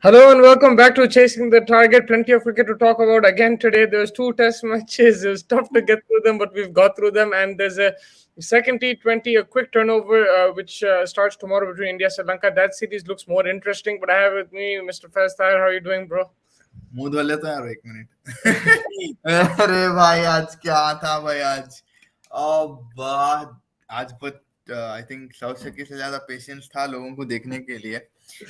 Hello and welcome back to Chasing the Target. Plenty of cricket to talk about again today. There's two test matches. It was tough to get through them, but we've got through them. And there's a second T20, a quick turnover, which starts tomorrow between India and Sri Lanka. That series looks more interesting. But I have with me Mr. Faiz Tahir. How are you doing, bro? मुंह धो लेता यार एक minute अरे भाई आज क्या था भाई आज अब आज बहुत आई थिंक साउथ शकी से ज्यादा पेशेंस था लोगों को देखने के लिए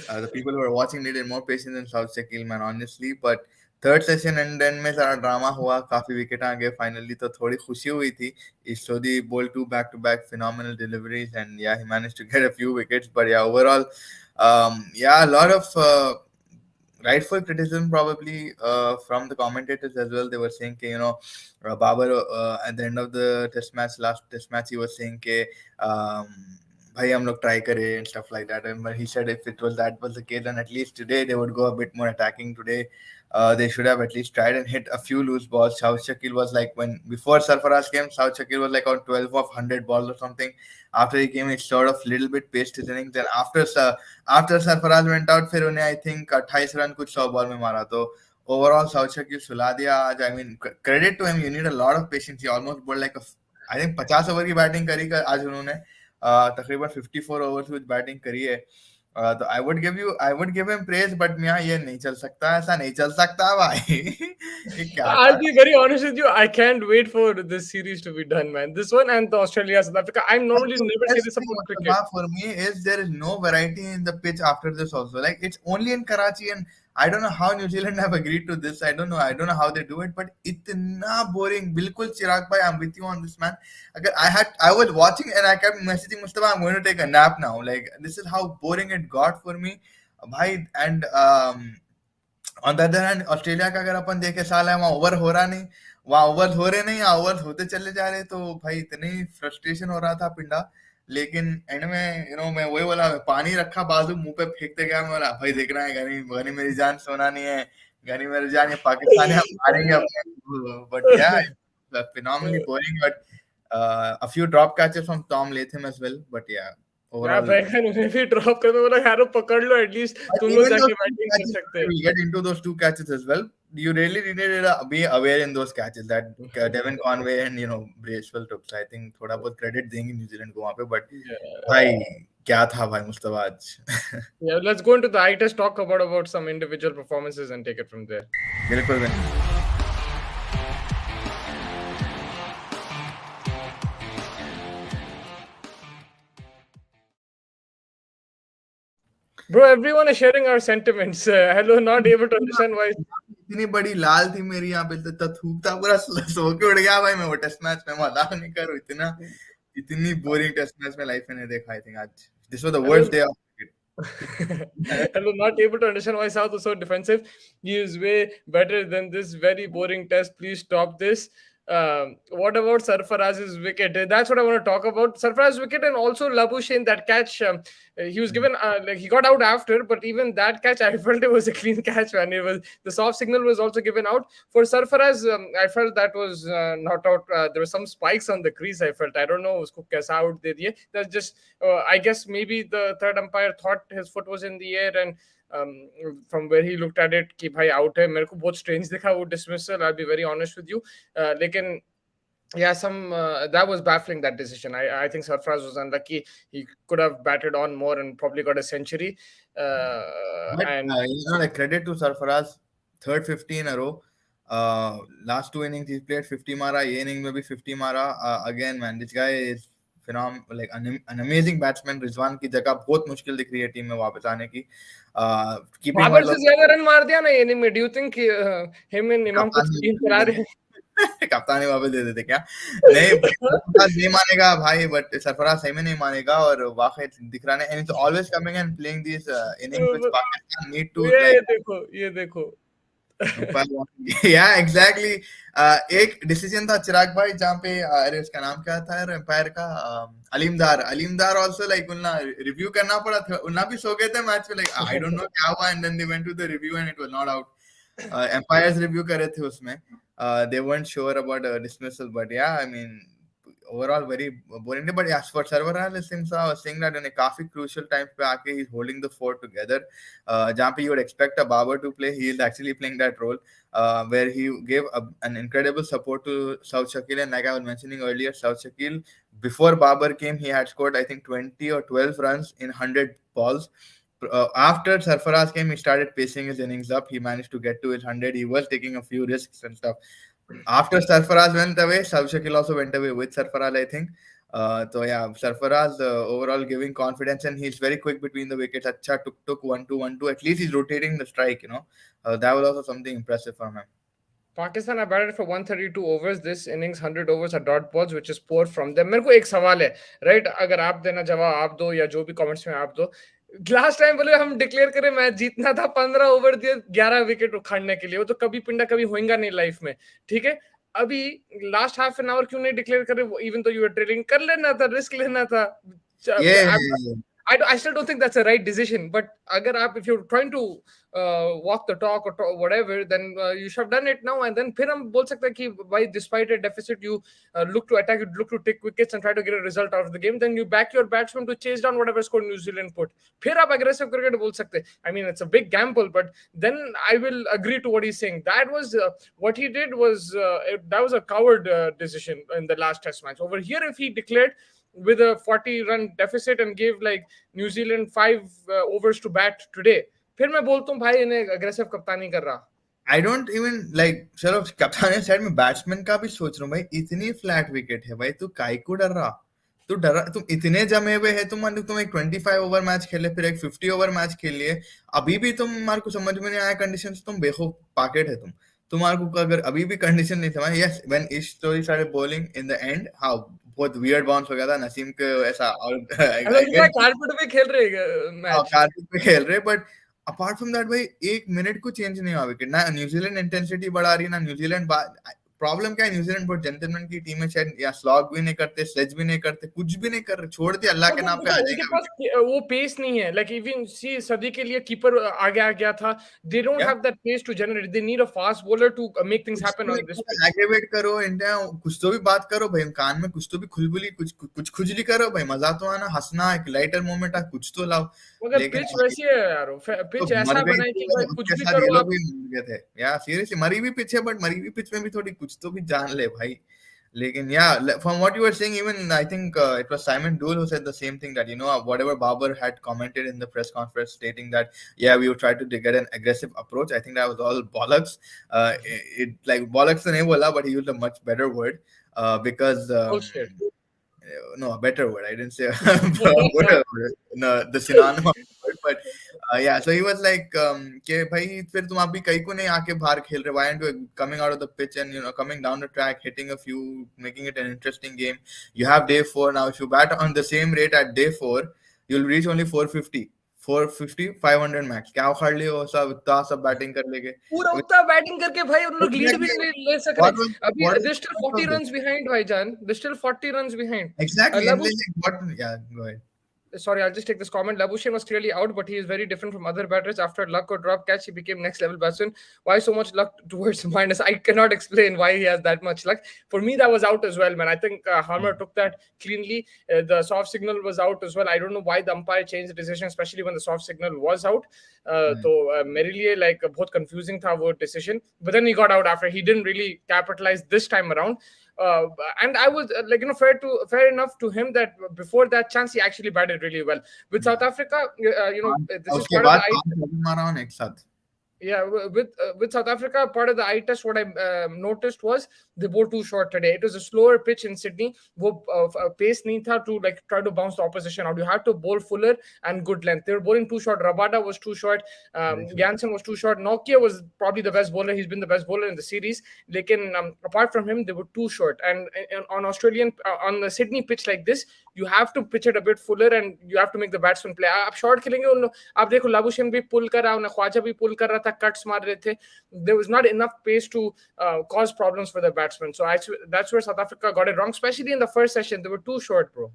the people who are watching needed more patience than South Shakil man honestly but third session and then में सारा ड्रामा हुआ काफी विकेट आ गए फाइनली तो थोड़ी खुशी हुई थी Istodi bowled two back to back phenomenal deliveries and yeah he managed to get a few wickets but yeah overall yeah a lot of rightful criticism probably from the commentators as well. They were saying Babar at the end of the last test match he was saying bhai hum log try kare and stuff like that, and he said if it was the case then at least today they would go a bit more attacking today. They should have at least tried and hit a few loose balls. South Shakil was like, when before Sarfaraz came, South Shakil was like on 12 of 100 balls or something. After he came, it sort of little bit paced his innings. Then after Sarfaraz went out, फिर उन्हें I think 28 run कुछ 100 ball में मारा. तो overall South Shakil सुला दिया आज. I mean credit to him. You need a lot of patience. He almost bowled like I think 50 over की बैटिंग करी आज उन्होंने. तकरीबन 54 ओवर्स with बैटिंग करी है. तो I would give him praise, but मियां ये नहीं चल सकता, ऐसा नहीं चल सकता भाई. ये क्या I'll be very honest with you. I can't wait for this series to be done, man. This one and the Australia South Africa. I'm normally never say this about cricket. For me is there is no variety in the pitch after this also. Like it's only in Karachi, and I don't know how New Zealand have agreed to this. I don't know how they do it, but itna boring. Bilkul Chirag bhai, I'm with you on this, man. I was watching and I kept messaging Mustafa, I'm going to take a nap now. Like this is how boring it got for me, bhai. And on the other hand, Australia का अगर अपन देखे साल है वहाँ over हो रहा नहीं, वहाँ ओवर हो रहे नहीं, ओवर होते चले जा रहे, तो भाई इतनी फ्रस्ट्रेशन हो रहा था पिंडा. लेकिन एंड में मैं वही बोला, पानी रखा बाजू, मुंह पे फेंकते गया, मैं बोला भाई देख रहा है गनी गनी मेरी जान, सोना नहीं है गनी मेरी जान, ये पाकिस्तानी हम मारेंगे अपने. बट या phenomenally boring, but a few drop catches from Tom Latham as well, but yeah overall उन्हें भी ड्रॉप कर, मैं बोला यार पकड़ लो एटलीस्ट, तुम लोग जाके बैटिंग कर सकते हो. we get into those two catches as well. You really needed to be aware in those catches that Devin Conway and Bracewell took. So I think थोड़ा बहुत credit देंगे New Zealand को वहाँ पे, but भाई क्या था भाई मुस्तफा आज. Yeah, let's go into the eye test, talk about some individual performances and take it from there. बिल्कुल. Bro, everyone is sharing our sentiments. Hello, not able to understand why. इतनी बड़ी लाल थी मेरी यहाँ पे, तो थूकता पूरा सो के उड़ गया भाई. मैं वो टेस्ट मैच में मजाक नहीं कर रहा, इतनी बोरिंग टेस्ट मैच में लाइफ में नहीं देखा. आई थिंक आज this was the worst day of cricket. Hello, not able to understand why South is so defensive. He is way better than this very boring test. Please stop this. What about Sarfaraz's wicket? That's what I want to talk about. Sarfaraz's wicket and also Labuschagne, that catch. He was given he got out after, but even that catch, I felt it was a clean catch, man. It was, the soft signal was also given out for Sarfaraz. I felt that was not out. There were some spikes on the crease. I felt, I don't know usko kaisa out de diye. That's just I guess maybe the third umpire thought his foot was in the air, and from where he looked at it कि भाई out है. मेरे को बहुत strange दिखा वो dismissal. I'll be very honest with you. लेकिन yeah, that was baffling, that decision. I think Sarfaraz was unlucky. He could have batted on more and probably got a century. And like credit to Sarfaraz, third 50 in a row. Last two innings he played 50 mara. Ye inning में भी 50 mara. Again, man, this guy is like an amazing batsman. Rizwan की जगह बहुत मुश्किल दिख रही है team में वापस आने की. बाबर से ज्यादा रन मार दिया ना ये इनिंग में. Do you think him and इमाम को टीम चला रहे हैं? कप्तानी वापस दे देते क्या? नहीं मानेगा भाई, बट सरफराज सही में नहीं मानेगा और वाकई दिख रहा है. And it's always coming and playing this innings which Pakistan need to. ये देखो या एग्जैक्टली. एक डिसीजन था चिराग भाई जहाँ पे, अरे उसका नाम क्या था यार एम्पायर का, अलीमदार आल्सो लाइक उन्हें रिव्यू करना पड़ा था. उन्हें भी सो गए थे मैच में, लाइक आई डोंट नो क्या हुआ, and then they went to the review and it was not out. Umpires review कर रहे थे उसमें. They weren't sure about dismissal, but yeah, I mean overall very boring day. But yes, for Sarvaral Singh, I was saying that in a काफी crucial time पे आके he's holding the fort together. जहाँ पे you would expect a Babar to play, he is actually playing that role. Where he gave an incredible support to South Shakil, and like I was mentioning earlier, South Shakil before Babar came, he had scored I think 20 or 12 runs in 100 balls. After Sarfaraz came, he started pacing his innings up. He managed to get to his 100. He was taking a few risks and stuff. After Sarfaraz went away, South Shakil also went away with Sarfaraz, I think. So yeah, Sarfaraz overall giving confidence, and he's very quick between the wickets. Acha took 1-2, 1-2. At least he's rotating the strike, you know. That was also something impressive from him. Pakistan are batted for 132 overs this innings. 100 overs are dot balls, which is poor from them. मेरे को एक सवाल है, right? अगर आप देना जवाब आप दो या जो भी कमेंट्स में आप दो. लास्ट टाइम बोले हम डिक्लेयर करें मैच जीतना था, 15 ओवर दिए 11 विकेट उखाड़ने के लिए. वो तो कभी पिंडा कभी होएगा नहीं लाइफ में, ठीक है. अभी लास्ट हाफ एन आवर क्यों नहीं डिक्लेयर करे? इवन तो यू आर ट्रेलिंग, कर लेना था, रिस्क लेना था. Yeah. I still don't think that's a right decision. But if you're trying to walk the talk or whatever, then you should have done it now. And then फिर हम बोल सकते हैं कि by despite a deficit, you look to attack, you look to take wickets and try to get a result out of the game. Then you back your batsman to chase down whatever score New Zealand put. फिर आप aggressive cricket बोल सकते हैं. I mean, it's a big gamble, but then I will agree to what he's saying. That was what he did was that was a coward decision in the last Test match. Over here, if he declared with a 40-run deficit and gave like New Zealand 5 overs to bat today, फिर मैं बोलता हूँ भाई इन्हें aggressive कप्तानी कर रहा. I don't even like चलो कप्तान साइड में बैट्समैन का भी सोच रहा हूँ भाई, इतनी फ्लैट विकेट है भाई, तू काहे को डर रहा? तुम इतने जमे हुए है, तुम एक 25 ओवर मैच खेले, फिर एक 50 ओवर मैच खेल लिए, अभी भी तुम्हारे को समझ में नहीं आया कंडीशन, तुम बेखौफ पाकेट है. तुम्हारे को अगर अभी भी कंडीशन नहीं समझ, yes when Ish Sodhi started bowling in the end, how बहुत वियर्ड बाउंस हो गया था नसीम के ऐसा, और कारपेट पे खेल रहे मैच, कारपेट पे खेल रहे, बट अपार्ट फ्रॉम दैट भाई एक मिनट को चेंज नहीं हुआ विकेट. ना न्यूजीलैंड इंटेंसिटी बढ़ा रही है, ना न्यूजीलैंड. प्रॉब्लम क्या है, न्यूजीलैंड बहुत जेंटलमैन की टीम है शायद, या स्लॉग भी नहीं करते, स्लेज भी नहीं करते, कुछ भी नहीं कर रहे, छोड़ दिया अल्लाह के नाम पे आ जाएगा. वो पेस नहीं है. लाइक इवन सी सदी के लिए कीपर आगे आ गया था. They don't have that pace to generate. They need a fast bowler to make things happen on this. Aggravate करो इंडिया, कुछ तो भी बात करो भाई, कान में कुछ तो भी खुलबुली, कुछ खुजली करो भाई, मजा तो आना, हंसना, एक लाइटर मोमेंट आ, कुछ तो लाओ. मगर पिच वैसी है यार, पिच ऐसा बनाई कि भाई कुछ भी करो आप. थे यार सीरियसली, मरी हुई पिच है, बट मरी हुई पिच में भी थोड़ी कुछ तो भी जान ले भाई. लेकिन yeah, from what you were saying, even I think it was Simon Dole who said the same thing, that whatever Babar had commented in the press conference stating that we would try to get an aggressive approach, I think that was all bollocks. It like bollocks to nahi bola, but he used a much better word because no, a better word. I didn't say whatever. No, the synonym of the word, but so he was like कि भाई फिर तुम अभी कहीं को नहीं आके बाहर खेल रहे, why aren't you coming out of the pitch and coming down the track, hitting a few, making it an interesting game. You have day 4 now. If you bat on the same rate at day 4, you'll reach only 450, 500 max. क्या उखाड़ लिए हो, सब batting कर लेंगे, पूरा उतना batting करके भाई उन लोग लीड भी नहीं ले सक रहे. अभी they're still 40 runs behind भाईजान, they're still 40 runs behind. Exactly. Go ahead. Sorry, I'll just take this comment. Labuschagne was clearly out, but he is very different from other batters. After luck or drop catch, he became next level batsman. Why so much luck towards minus? I cannot explain why he has that much luck. For me, that was out as well, man. I think Harmer took that cleanly. The soft signal was out as well. I don't know why the umpire changed the decision, especially when the soft signal was out. So मेरे लिए like बहुत confusing था वो decision. But then he got out after. He didn't really capitalize this time around. And I was fair enough to him that before that chance he actually batted really well with South Africa. This is part of the with South Africa, part of the eye test, what I noticed was they bowled too short today. It was a slower pitch in Sydney. वो pace नहीं था to like try to bounce the opposition out. You had to bowl fuller and good length. They were bowling too short. Rabada was too short. Jansen was too short. Nokia was probably the best bowler. He's been the best bowler in the series. लेकिन apart from him, they were too short. And on the Sydney pitch like this, you have to pitch it a bit fuller and you have to make the batsman play. आप short खेलेंगे, आप देखो Labuschagne भी pull कर रहा, ख्वाजा भी pull कर रहा था, cuts मार रहे थे. There was not enough pace to cause problems for the batsmen. So that's where South Africa got it wrong, especially in the first session. They were too short, bro.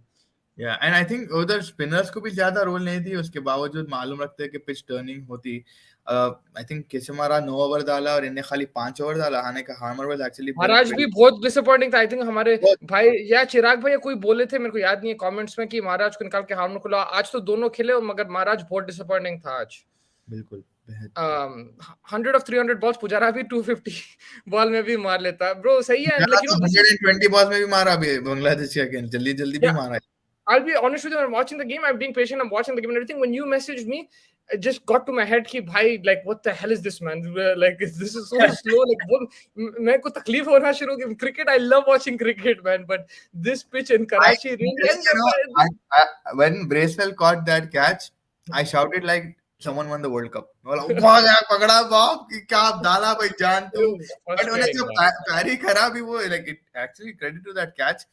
या and I think उधर spinners को भी ज्यादा role नहीं थी, उसके बावजूद मालूम रखते हैं कि पिच टर्निंग होती। आई थिंक किशमारा 9 ओवर डाला और इन्हें खाली 5 ओवर डाला। हाने का हार्मर वाज एक्चुअली महाराज भी बहुत डिसअपॉइंटिंग था। आई थिंक हमारे भाई या चिराग भाई या कोई बोले थे, मेरे को याद नहीं है कमेंट्स में, कि महाराज को निकाल के हार्मर खुला। आज तो दोनों खेले मगर महाराज बहुत डिसअपॉइंटिंग था आज। बिल्कुल 100 of 300 बॉल्स, पुजारा भी 250 बॉल में भी मार लेता ब्रो, सही है। पुजारा लाइक तो 120 बॉल्स में भी मारा भी बांग्लादेश के अगेंस्ट, जल्दी जल्दी भी मारा है। I'll be honest with you, I'm watching the game, I'm being patient, I'm watching the game and everything. When you messaged me, it just got to my head कि भाई, like, what the hell is this, man? Like, this is so slow. Like, मेरे को तकलीफ होना शुरू हो गई। Cricket, I love watching cricket, man, but this pitch in Karachi, when Bracewell caught that catch, I shouted like someone won the World Cup. बहुत यार पकड़ा बाप कि क्या डाला भाई जान तू। बट उन्हें जो पैरी करा भी वो, like, it actually credit to that catch,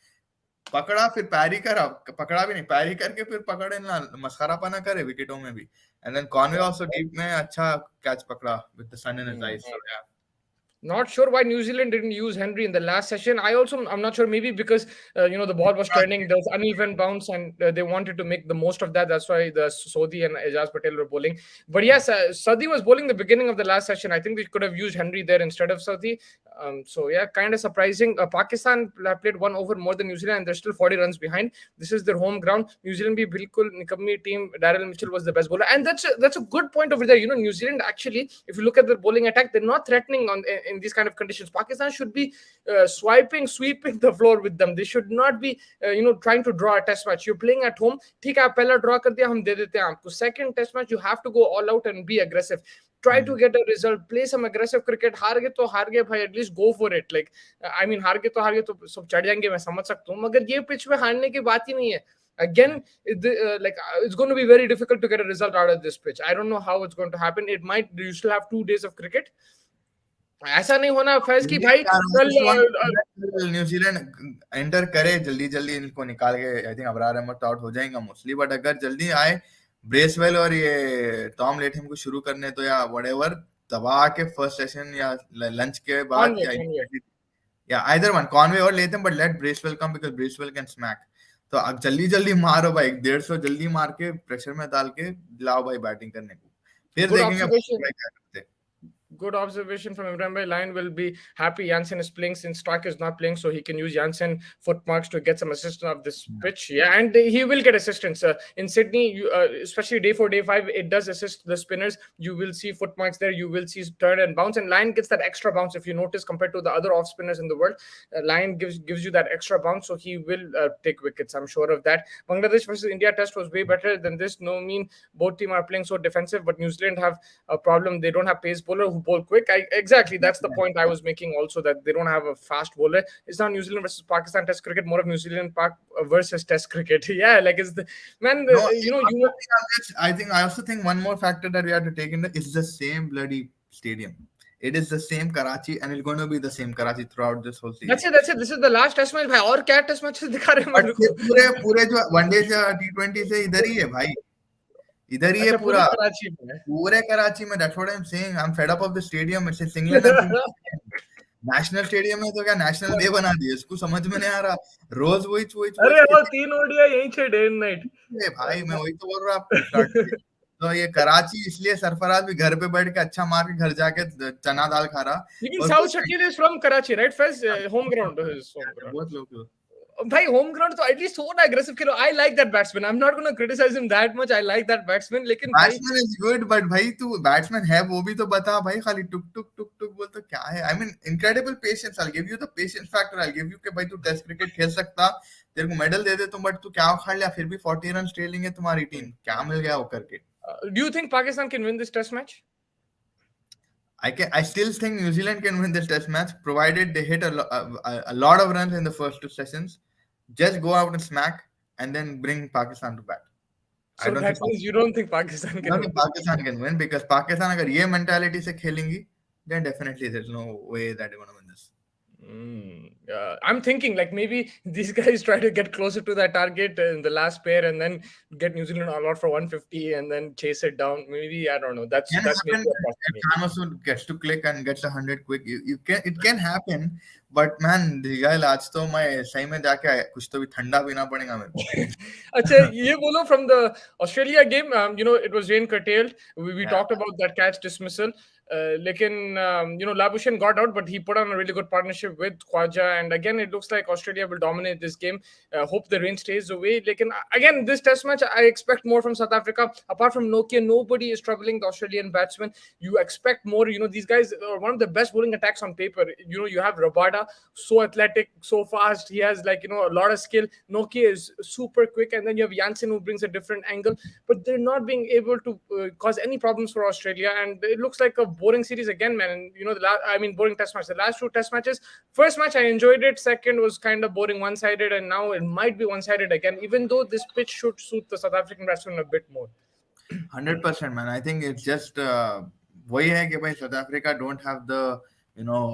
पकड़ा फिर पैरी करा, पकड़ा भी नहीं, पैरी करके फिर पकड़े ना, मस्खरापना करे विकेटों में भी। And then Conway also deep में अच्छा कैच पकड़ा with the sun in his eyes. So yeah not sure why New Zealand didn't use Henry in the last session. I'm not sure, maybe because the ball was turning, there was uneven bounce, and they wanted to make the most of that. That's why the Sodhi and Ejaz Patel were bowling. But yes, Sodhi was bowling the beginning of the last session. I think they could have used Henry there instead of Sodhi. So yeah, kind of surprising. Pakistan played one over more than New Zealand, and they're still 40 runs behind. This is their home ground. New Zealand bhi bilkul nikammi team. Daryl Mitchell was the best bowler, and that's a good point over there. New Zealand actually, if you look at their bowling attack, they're not threatening in these kind of conditions. Pakistan should be sweeping the floor with them. They should not be trying to draw a test match. You're playing at home. ठीक है, आप पहला draw कर दिया, हम दे देते हैं आपको. Second test match, you have to go all out and be aggressive. Try to get a result. Play some aggressive cricket. हार गए तो हार गए भाई, at least go for it. Like, I mean, हार गए तो सब चढ़ जाएंगे, मैं समझ सकता हूँ, मगर ये पिच में हारने की बात ही नहीं है. Again, it's going to be very difficult to get a result out of this pitch. I don't know how it's going to happen. You still have 2 days of cricket. ऐसा नहीं होना फैज की भाई कल न्यूजीलैंड एंटर करे जल्दी जल्दी, इनको निकाल के I think Abrar Ahmed out हो जाएगा मोस्टली। बट अगर जल्दी आए ब्रेसवेल और ये टॉम लेथम को शुरू करने, तो या व्हाटएवर दबा के फर्स्ट सेशन या लंच के बाद या आइदर वन, कॉनवे और Latham, but let Bracewell come because Bracewell can smack. तो अब जल्दी जल्दी मारो भाई, 150 जल्दी मार के प्रेशर में डाल के लाओ भाई बैटिंग करने को, फिर देखेंगे। Good observation from Imran Bhai. Lion will be happy Jansen is playing since Stark is not playing, so he can use Jansen footmarks to get some assistance of this pitch. Yeah, and he will get assistance. In Sydney, especially day 4, day 5, it does assist the spinners. You will see footmarks there. You will see turn and bounce, and Lion gets that extra bounce. If you notice, compared to the other off spinners in the world, Lion gives you that extra bounce, so he will take wickets. I'm sure of that. Bangladesh versus India test was way better than this. No mean both teams are playing so defensive, but New Zealand have a problem. They don't have pace bowler who bowl quick. Exactly, that's the point I was making also, that they don't have a fast bowler. It's not New Zealand versus Pakistan test cricket, more of New Zealand versus test cricket. Yeah, like it's the man. I also think one more factor that we have to take in is the same bloody stadium. It is the same Karachi, and it's going to be the same Karachi throughout this whole season. That's it. This is the last test match, भाई. और क्या test matches दिखा रहे हैं? पूरे जो one day से T20 से इधर ही है भाई, इधर ही है पूरा पूरे कराची में. That's what I'm saying. I'm fed up of the stadium. It's England national stadium में तो क्या नेशनल डे बना दिया, इसको समझ में नहीं आ रहा. रोज वही अरे वो 3 ओडिया यहीं से डे एंड नाइट. भाई मैं वही तो बोल रहा आपको. तो ये कराची इसलिए सरफराज भी घर पे बैठ के अच्छा मार के घर जाके चना दाल खा रहा. लेकिन Saud Shakeel is from Karachi right? First home ground his home ground. बहुत लोग भाई होम ग्राउंड तो एटलीस्ट थोड़ा एग्रेसिव खेलो. I like that batsman. I am not gonna criticise him that much. I like that batsman. लेकिन बैट्समैन इज गुड, बट भाई तू batsman है वो भी तो बता भाई. खाली टुक टुक टुक टुक बोल तो क्या है? I mean incredible patience. I give you the patience factor. I give you कि भाई तू टेस्ट क्रिकेट खेल सकता, तेरे को मेडल दे दे तुम, बट तू क्या उखाड़ लिया. फिर भी 40 रन ट्रेलिंग है तुम्हारी टीम. क्या मिल गया वो करके? Do you think Pakistan can win this test match? I still think New Zealand can win this test match, provided they hit a lot of runs in the first 2 sessions. Just go out and smack, and then bring Pakistan to bat. So that means you don't think Pakistan can win? Pakistan can win, because Pakistan अगर ये mentality से खेलेंगी, then definitely there's no way that they're going to win this. I'm thinking like maybe these guys try to get closer to that target in the last pair and then get New Zealand all out for 150 and then chase it down. Maybe I don't know. Can That's maybe happen a if possibility. Amazon gets to click and gets 100 quick. You can it can happen, but man, the guy आज तो मैं सही में जाके कुछ तो भी ठंडा पीना पड़ेगा मेरे को. Acha, ye bolo from the Australia game, it was rain curtailed. We Yeah. talked about that catch dismissal. Labuschagne got out, but he put on a really good partnership with Khwaja. And again, it looks like Australia will dominate this game. Hope the rain stays away. Again, this test match, I expect more from South Africa. Apart from Nokia, nobody is troubling the Australian batsmen. You expect more. These guys are one of the best bowling attacks on paper. You have Rabada, so athletic, so fast. He has a lot of skill. Nokia is super quick. And then you have Janssen who brings a different angle. But they're not being able to cause any problems for Australia. And it looks like a boring series again, man. And boring test match. The last two test matches, first match I enjoyed it. Second was kind of boring, one-sided, and now it might be one-sided again. Even though this pitch should suit the South African batsmen a bit more. 100%, man. I think it's just वही है कि भाई South Africa don't have the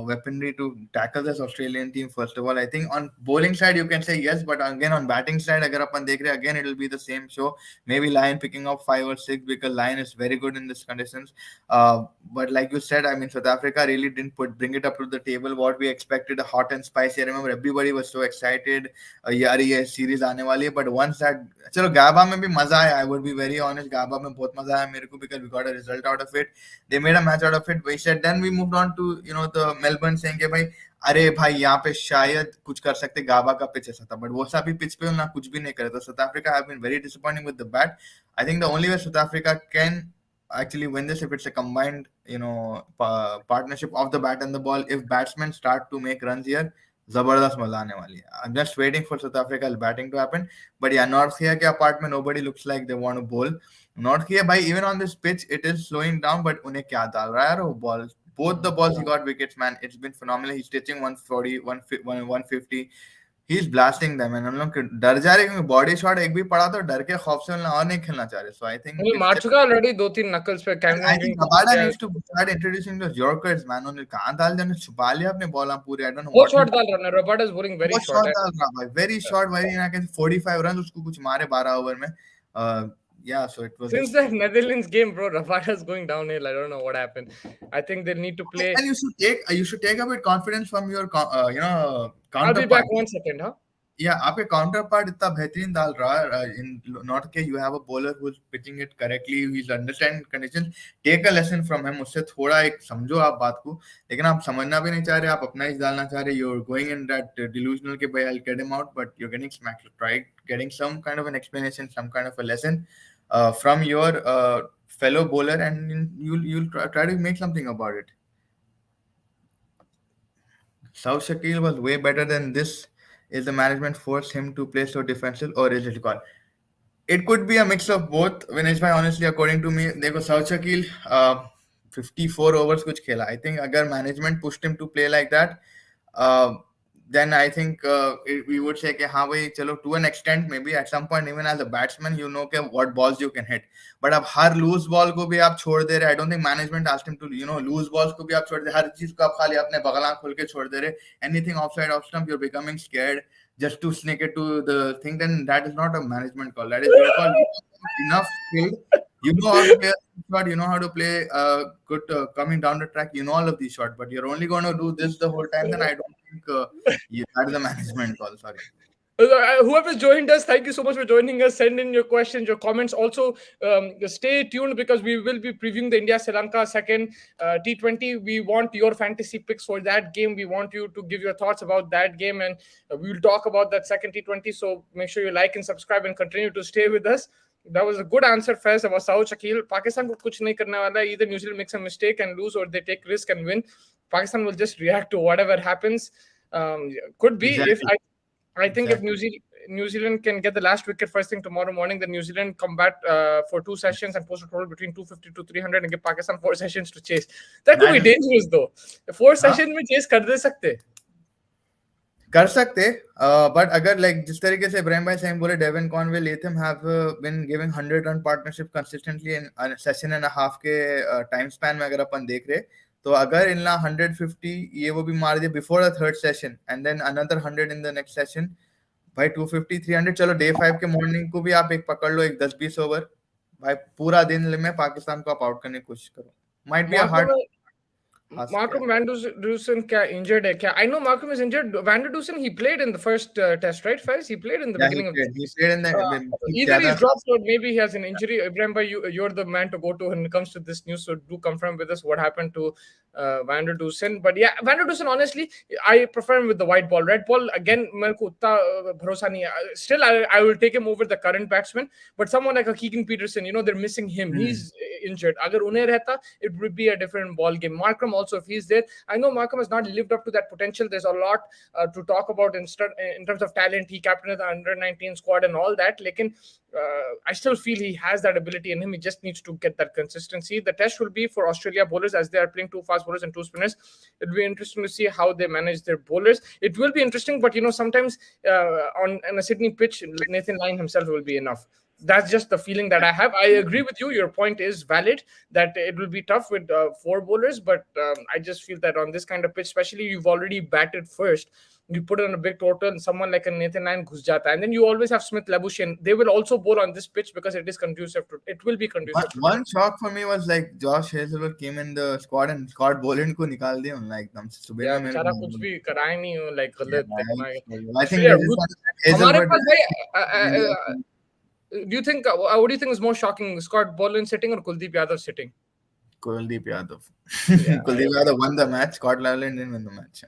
weaponry to tackle this Australian team. First of all, I think on bowling side you can say yes, but again on batting side, अगर अपन देख रहे हैं, again it will be the same show. Maybe Lion picking up 5 or 6 because Lion is very good in these conditions. But like you said, I mean South Africa really didn't bring it up to the table what we expected, hot and spicy. I remember everybody was so excited. यार ये series आने वाली है, but once that चलो गाबा में भी मजा आया. I would be very honest, गाबा में बहुत मजा आया मेरे को because we got a result out of it. They made a match out of it. We said then we moved on to the Melbourne saying कि भाई अरे भाई यहाँ पे शायद कुछ कर सकते, गाबा का पिच ऐसा था, बट वो सा भी पिच पे ना कुछ भी नहीं करे. तो South Africa have been very disappointing with the bat. I think the only way South Africa can actually win this if it's a combined partnership of the bat and the ball. If batsmen start to make runs here, जबरदस्त मजा आने वाली है. I'm just waiting for South Africa's batting to happen. But yeah, North Korea के apart में nobody looks like they want to bowl. North Korea, भाई, even on this pitch, it is slowing down, but उन्हें क्या डाल रहा है यार वो ball. Both the balls he got wickets, man. It's been phenomenal. He's stitching 140, 150. He's blasting them, and हम लोग डर जा रहे क्योंकि body shot एक भी पड़ा तो डर के खौफ से उन्हें और नहीं खेलना चाह रहे. So I think मार चुका already 2-3 knuckles पे. I think Rabada needs to start introducing those Yorkers, man. उन्हें कहाँ डाल दिया, उन्हें छुपा लिया अपने बॉल पूरे. I don't know बहुत what. शॉट डाल रहा है. Rabada is bowling very बहुत short. शॉट डाल रहा भाई, very short. भाई यहाँ के 45 रन उसको कुछ मारे 12 ओवर में. Yeah, so it was. Since the Netherlands game, bro, Rabada's going downhill. I don't know what happened. I think they need to play. And you should take a bit confidence from your I'll counterpart. be back 1 second, huh? Yeah, आपके counterpart इतना बेहतरीन डाल रहा है. In North के you have a bowler who's pitching it correctly, he's understand conditions. Take a lesson from him. उससे थोड़ा एक समझो आप बात को. लेकिन आप समझना भी नहीं चाह रहे, आप अपना ही डालना चाह रहे. You're going in that delusional के भाई I'll get him out, but you're getting smacked. Try getting some kind of an explanation, some kind of a lesson from your fellow bowler, and you'll try to make something about it. South Shakil was way better than this. Is the management force him to play so defensive, or is it called? It could be a mix of both. Vinesh bhai, honestly, according to me, देखो South Shakil 54 overs कुछ खेला. I think अगर management pushed him to play like that, then I think we would say कि हाँ भाई चलो, to an extent maybe at some point even as a batsman you know कि what balls you can hit. But अब हर loose ball को भी आप छोड़ दे रहे. I don't think management asked him to loose balls को भी आप छोड़ दे. हर चीज को आप खाली अपने बगलां खोल के छोड़ दे रहे. Anything offside off stump you're becoming scared just to sneak it to the thing. Then that is not a management call. That is your call. Enough skill. You know how to play a shot. You know how to play good coming down the track. You know all of these shots, but you're only going to do this the whole time. Then I don't think that is a management call. Sorry. Whoever joined us, thank you so much for joining us. Send in your questions, your comments. Also, stay tuned because we will be previewing the India Sri Lanka second T20. We want your fantasy picks for that game. We want you to give your thoughts about that game, and we will talk about that second T20. So make sure you like and subscribe and continue to stay with us. That was a good answer, Faiz, about South Shakil. Pakistan को कुछ नहीं करने वाला. Either New Zealand makes a mistake and lose, or they take risk and win. Pakistan will just react to whatever happens. Could be. Exactly. If I think if New Zealand can get the last wicket first thing tomorrow morning, then New Zealand come back for 2 sessions and post a total between 250 to 300 and give Pakistan 4 sessions to chase. That could be dangerous though. 4 sessions में chase कर दे सकते. कर सकते, but अगर like जिस तरीके से इब्राहिम भाई सही बोले, Devon Conway, Latham have been giving 100 run partnership consistently in a session and a half के time span में अगर अपन देख रहे, तो अगर इनला 150 ये वो भी मार दिया before the third session and then another 100 in the next session, भाई 250 300, चलो डे 5 के मॉर्निंग को भी आप एक पकड़ लो, एक 10-20 ओवर, भाई पूरा दिन में पाकिस्तान को आप आउट करने की कोशिश करो. Might be a hard task. Markham Van Dusen क्या injured है क्या? I know Markham is injured. Van der Dusen, he played in the first test, right? Faiz, he played in the Yeah, beginning of the he played in the either he's dropped or maybe he has an injury. Ibrahim bhai, you're the man to go to when it comes to this news, so do confirm with us what happened to Van der Dusen. But yeah, Van der Dusen, honestly, I prefer him with the white ball. Red ball, again, मेरे को उतना भरोसा नहीं है. Still, I will take him over the current batsman. But someone like a Keegan Peterson, they're missing him. He's injured. अगर उन्हें रहता, it would be a different ball game. Markham also, if he's there, I know Markham has not lived up to that potential. There's a lot to talk about in terms of talent. He captained the under-19 squad and all that. Lekin, I still feel he has that ability in him. He just needs to get that consistency. The test will be for Australia bowlers as they are playing two fast bowlers and two spinners. It'll be interesting to see how they manage their bowlers. It will be interesting, but sometimes on a Sydney pitch, Nathan Lyon himself will be enough. That's just the feeling that I have. I agree with you. Your point is valid that it will be tough with four bowlers, but I just feel that on this kind of pitch, especially you've already batted first, you put it on a big total and someone like a Nathan Lyon ghus jata. And then you always have Smith Labuschagne. They will also bowl on this pitch because it is conducive to it. Will be conducive. One shock for me was like Josh Hazlewood came in the squad and Scott Boland को निकाल दिया like एकदम से सुबह Yeah, में बेचारा कुछ भी कराया नहीं हो like गलत I think हमारे पास भाई Hazlewood. Do you think what do you think is more shocking, Scott Boland sitting or Kuldeep Yadav sitting? Kuldeep Yadav. Yeah, Kuldeep Yadav won the match. Scott Boland didn't win the match.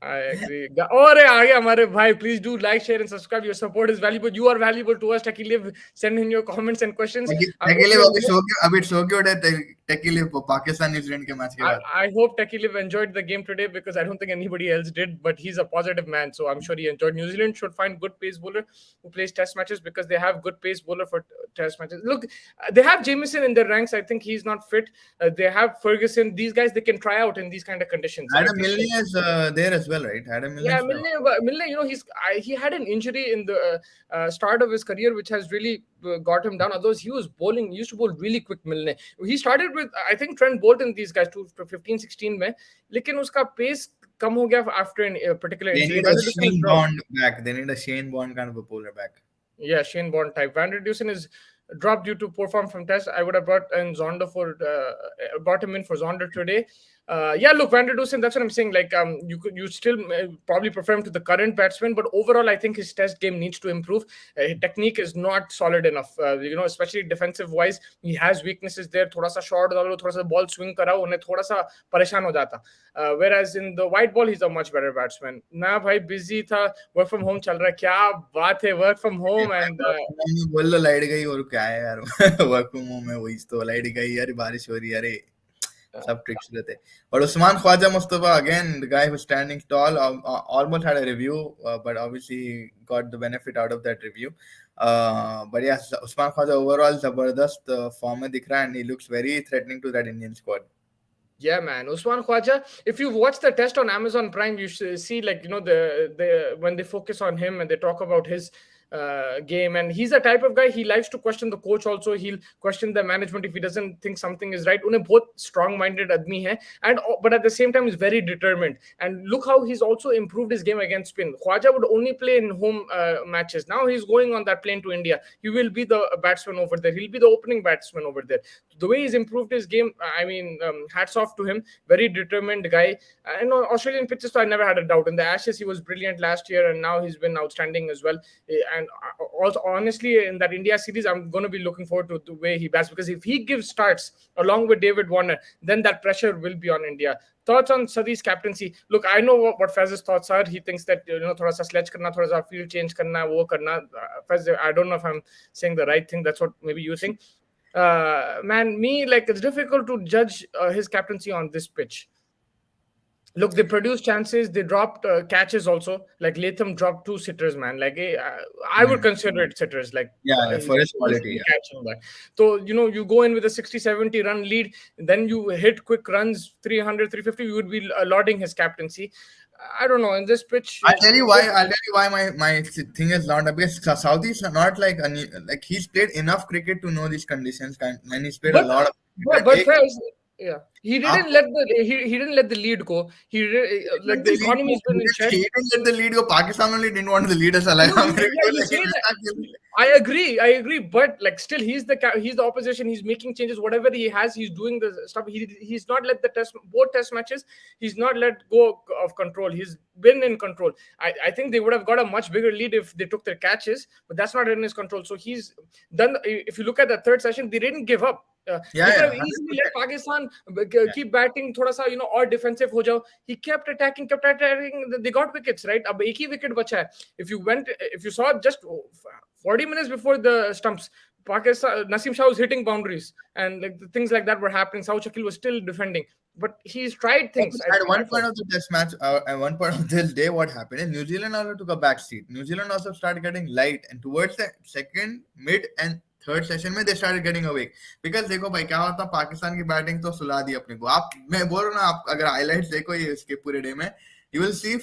I agree. और आगे हमारे भाई, please do like, share and subscribe. Your support is valuable. You are valuable to us. Techie Live, send in your comments and questions. Techie Live अभी सो के उठे Techie Live Pakistan New Zealand के match के बाद. I hope Techie Live enjoyed the game today because I don't think anybody else did. But he's a positive man, so I'm sure he enjoyed. New Zealand should find good pace bowler who plays test matches because they have good pace bowler for test matches. Look, they have Jamieson in their ranks. I think he's not fit. They have Ferguson. These guys they can try out in these kind of conditions. Adam Milne is there as well, right? Adam Milne. Yeah, Milne, he had an injury in the start of his career, which has really got him down. Otherwise, he used to bowl really quick. Milne, he started with I think Trent Bolton, these guys, 15-16 में, लेकिन उसका pace कम हो गया after a particular injury. They need a Shane Bond back. They need a Shane Bond kind of a bowler back. Yeah, Shane Bond type. Van der Dusen is dropped due to poor form from test. I would have brought in brought him in for Zonder today. Yeah, look, Van der Dusen, that's what I'm saying. Like, you still probably prefer him to the current batsman, but overall, I think his test game needs to improve. His technique is not solid enough. Especially defensive wise, he has weaknesses there. थोड़ा सा short डालो, थोड़ा सा ball swing कराओ, उन्हें थोड़ा सा परेशान हो जाता. Whereas in the white ball, he's a much better batsman. ना भाई busy था, work from home चल रहा है. क्या बात है, work from home and बोल लो लाइट गई और क्या है यार work from home में वही तो लाइट गई यार बारिश हो रही है अरे सब ट्रिक्स रहते. But Usman Khwaja Mustafa, again, the guy who's standing tall, almost had a review, but obviously got the benefit out of that review. But yeah, Usman Khwaja overall zabardast form में दिख रहा है and he looks very threatening to that Indian squad. Yeah, man, Usman Khwaja. If you watch the test on Amazon Prime, you should see the when they focus on him and they talk about his game, and he's the type of guy, he likes to question the coach also. He'll question the management if he doesn't think something is right. Unhe both strong-minded admi hai, but at the same time he's very determined. And look how he's also improved his game against spin. Khwaja would only play in home matches. Now he's going on that plane to India. He will be the batsman over there. He'll be the opening batsman over there. The way he's improved his game, I mean, hats off to him. Very determined guy. I know Australian pitches, so I never had a doubt. In the Ashes, he was brilliant last year, and now he's been outstanding as well. And also, honestly, in that India series, I'm going to be looking forward to the way he bats, because if he gives starts along with David Warner, then that pressure will be on India. Thoughts on Sadi's captaincy? Look, I know what Faz's thoughts are. He thinks that thoda sa sledge karna, thoda sa field change karna, wo karna. Faz, I don't know if I'm saying the right thing. That's what maybe you think. Man, it's difficult to judge his captaincy on this pitch. Look, they produced chances. They dropped catches also. Like Latham dropped 2 sitters, man. I would consider it sitters. For his quality. Yeah. Catching that. So, you go in with a 60-70 run lead, then you hit quick runs, 300, 350, you would be lauding his captaincy. I don't know. In this pitch, I'll tell you why my thing is not, because Southeast are not like he's played enough cricket to know these conditions, and he's played a lot of. But Yeah, he didn't आपको let he didn't let the lead go. He like the economy has been in check. he didn't let the lead go. Pakistan only didn't want the lead ऐसा No, लगा मेरे yeah, को you say लेकिन that. ऐसा क्यों? I agree, but like still, he's the opposition. He's making changes. Whatever he has, he's doing the stuff. He's not let the both test matches. He's not let go of control. He's been in control. I think they would have got a much bigger lead if they took their catches, but that's not in his control. So he's done. If you look at the third session, they didn't give up. They could Yeah, have easily let 100%. Pakistan Yeah. keep batting, thoda sa, or defensive ho jao. He kept attacking, kept attacking. They got wickets, right? Ab ek hi wicket bacha hai. If you saw just 40 minutes before the stumps, Pakistan, Nasim Shah was hitting boundaries and like things like that were happening. South Shakil was still defending, but he's tried Yeah, things. but I at think one before. point of the test match, at one point of this day, what happened is New Zealand also took a back seat. New Zealand also started getting light, and towards the second, mid, and third session में they started getting awake. Because देखो भाई क्या होता पाकिस्तान की batting तो सुला दी अपने को. आप मैं बोल रहा हूँ ना आप अगर हाइलाइट्स देखो ये इसके पूरे डे में, you will see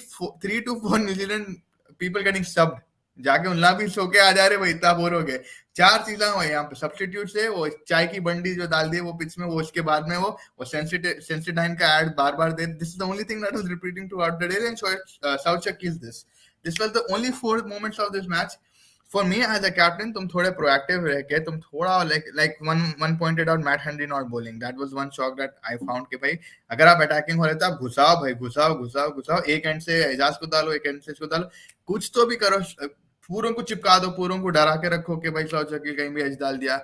3 to 4 New Zealand people getting subbed. जाके उनला भी सो के आ जा रहे भाई इतना बोर हो गए. 4 चीजें हुई यहाँ पे सब्स्टिट्यूट से वो चाय की बंडी जो डाल दी वो पिच में वो उसके बाद में वो सेंसिटाइन का एड बार बार दे. This is the only thing that was repeating through out the day and Saud is this was the only 4 moments of this match. For me as a captain, तुम थोड़े proactive रह के तुम थोड़ा like one pointed out Matt Henry not bowling. That was one shock that I found कि भाई अगर आप attacking हो रहे तो आप घुसाओ भाई घुसाओ एक एंड से एजाज को डालो एक एंड से इसको डालो कुछ तो भी करो. पूरों को चिपका दो पूरों को डरा के रखो कि भाई साउथ शकील कहीं भी एज डाल दिया.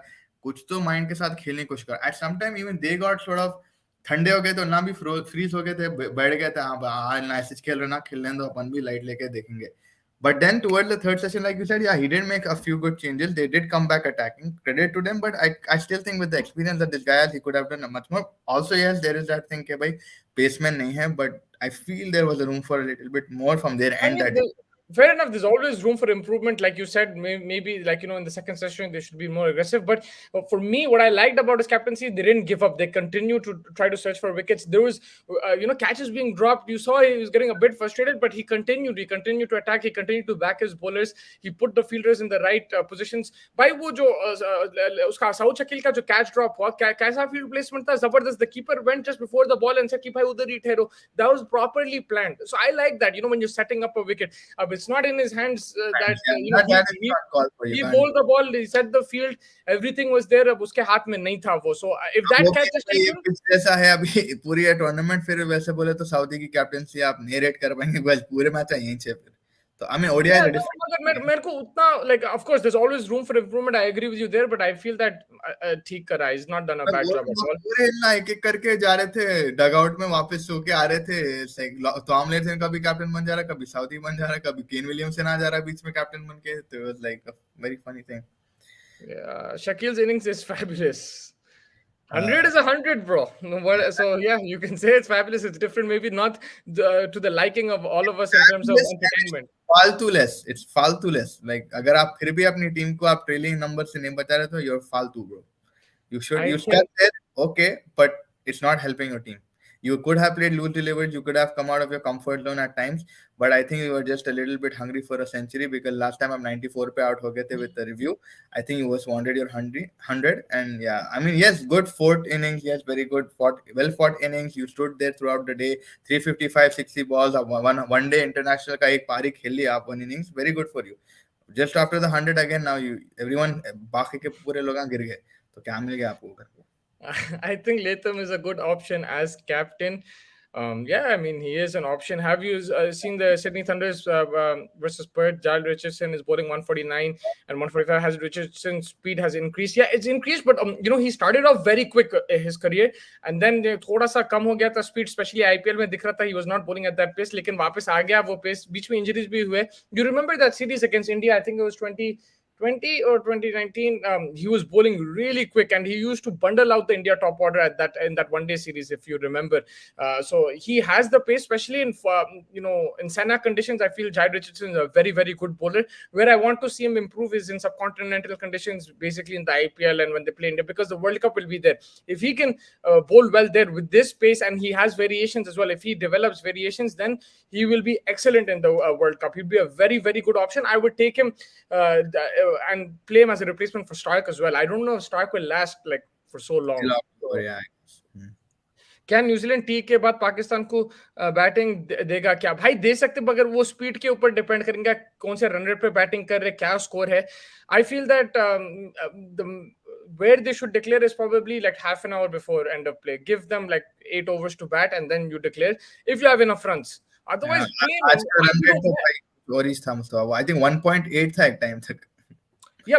कुछ तो माइंड के साथ खेलने की कोशिश करो. At some time even they got sort of ठंडे हो गए तो ना भी फ्रीज हो गए थे बैठ गए थे. हाँ ना ऐसे खेल रहे ना खेलने दो अपन भी लाइट लेके देखेंगे. But then towards the third session, like you said, yeah, he did make a few good changes. They did come back attacking. Credit to them. But I still think with the experience that this guy has, he could have done much more. Also, yes, there is that thing, that paceman nahi hai, but I feel there was a room for a little bit more from their I end mean, that day. fair enough. There's always room for improvement. Like you said, maybe like in the second session they should be more aggressive. But for me, what I liked about his captaincy, they didn't give up. They continued to try to search for wickets. There was catches being dropped. You saw he was getting a bit frustrated, but he continued. He continued to attack. He continued to back his bowlers. He put the fielders in the right positions. By wo jo uska Saud Shakil ka jo catch drop hua, kaisa field placement tha zabardast. The keeper went just before the ball and said, "Ki bhai udhar hi thero." That was properly planned. So I like that. When you're setting up a wicket, it's not in his hands that That is not called for. You he can't. bowled the ball, he set the field, everything was there. अब उसके हाथ में नहीं था वो. So if that वो catch is भी ये taken, पिच जैसा है अभी पूरी टूर्नामेंट. फिर वैसे बोले तो सऊदी की कैप्टनसी आप नेरेट कर पाएंगे बस पूरे मैच यहीं से फिर. तो I mean ODI yeah, is a no, मगर डिफरेंट. मेरे को उतना like of course there's always room for improvement. I agree with you there, but I feel that ठीक करा. He's not done a पर bad वो job at वो all. पूरे ना एक एक करके जा रहे थे डगआउट में वापस सो के आ रहे थे. टॉम लेथन कभी कैप्टन बन जा रहा कभी साउदी बन जा रहा कभी केन विलियमसन आ जा रहा बीच में कैप्टन बन के. तो was like a very funny thing. Yeah, Shakil's innings is fabulous. 100 is 100, bro. So yeah, you can say it's fabulous. It's different, maybe not to the liking of all of us in terms of entertainment. It's फालतू less. Like अगर आप फिर भी अपनी team को आप trailing number से नहीं बचा रहे तो you're फालतू bro. You I stuck think there, okay, but it's not helping your team. You could have played loose delivered, you could have come out of your comfort zone at times, but I think you were just a little bit hungry for a century because last time I'm 94 pe out ho gaye the with the review. I think you was wanted your 100 and yeah, I mean yes, good fourth innings, yes, very good well fought innings. You stood there throughout the day, 355, 60 balls, one day international ka ek pari khel liya aap one innings, very good for you. Just after the 100 again, now everyone बाकी के पूरे लोग गिर गए. तो क्या मिल गया आपको घर को? I think Latham is a good option as captain. Yeah, I mean, he is an option. Have you seen the Sydney Thunders versus Perth? Jal Richardson is bowling 149 and 145. Has Richardson's speed has increased? Yeah, it's increased, but he started off very quick his career, and then थोड़ा सा कम हो गया था speed, especially IPL में दिख रहा था he was not bowling at that pace. लेकिन वापस आ गया वो pace. बीच में injuries भी हुए. You remember that series against India? I think it was 2020 or 2019, he was bowling really quick and he used to bundle out the India top order in that one day series, if you remember. So he has the pace, especially in Senna conditions. I feel Jai Richardson is a very, very good bowler. Where I want to see him improve is in subcontinental conditions, basically in the IPL and when they play India, because the World Cup will be there. If he can bowl well there with this pace, and he has variations as well, if he develops variations, then he will be excellent in the World Cup. He'd be a very, very good option. I would take him and play him as a replacement for Stark as well. I don't know if Stark will last like for so long. Yeah. क्या New Zealand T के बाद पाकिस्तान को batting देगा क्या? भाई दे सकते, मगर वो स्पीड के ऊपर डिपेंड करेंगे, कौन से रन रेट पे बैटिंग कर रहे, क्या स्कोर है. I feel that where they should declare is probably like half an hour before end of play. Give them like 8 overs to bat and then you declare if you have enough runs. हाँ, Otherwise, plain. आज का run rate तो भाई और ही था Mustafa, I think 1.8 था एक time तक. Yeah,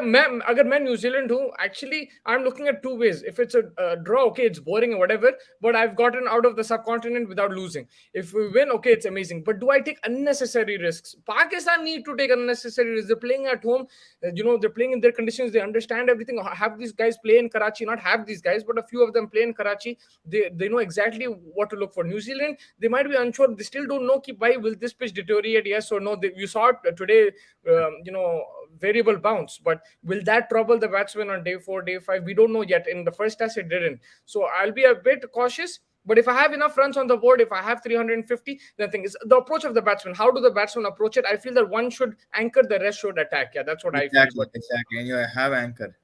अगर मैं न्यूजीलैंड हूँ, actually I'm looking at two ways. If it's a draw, okay, it's boring or whatever, but I've gotten out of the subcontinent without losing. If we win, okay, it's amazing. But do I take unnecessary risks? Pakistan need to take unnecessary risks. They're playing at home. They're playing in their conditions. They understand everything. Have these guys play in Karachi? Not have these guys, but a few of them play in Karachi. They know exactly what to look for. New Zealand, they might be unsure. They still don't know ki, why will this pitch deteriorate? Yes or no? You saw it today. Variable bounce, but will that trouble the batsman on day 4, day 5? We don't know yet. In the first test it didn't, so I'll be a bit cautious. But if I have enough runs on the board, if I have 350, the thing is the approach of the batsman. How do the batsmen approach it? I feel that one should anchor, the rest should attack. Yeah, that's what I feel. Exactly. And you have anchor.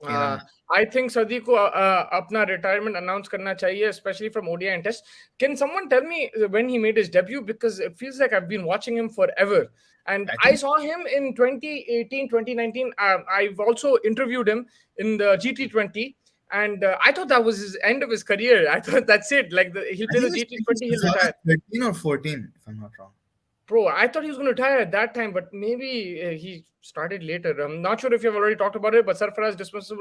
I think Sadi को अपना retirement announce करना चाहिए, especially from ODI and Test. Can someone tell me when he made his debut? Because it feels like I've been watching him forever. And I saw him in 2018, 2019. I've also interviewed him in the GT20. And I thought that was his end of his career. I thought that's it. Like he'll play the GT20, he'll retire. 13 or 14, if I'm not wrong. Bro, I thought he was going to retire at that time, but maybe he started later. I'm not sure if you've already talked about it, but Sarfaraz dismissal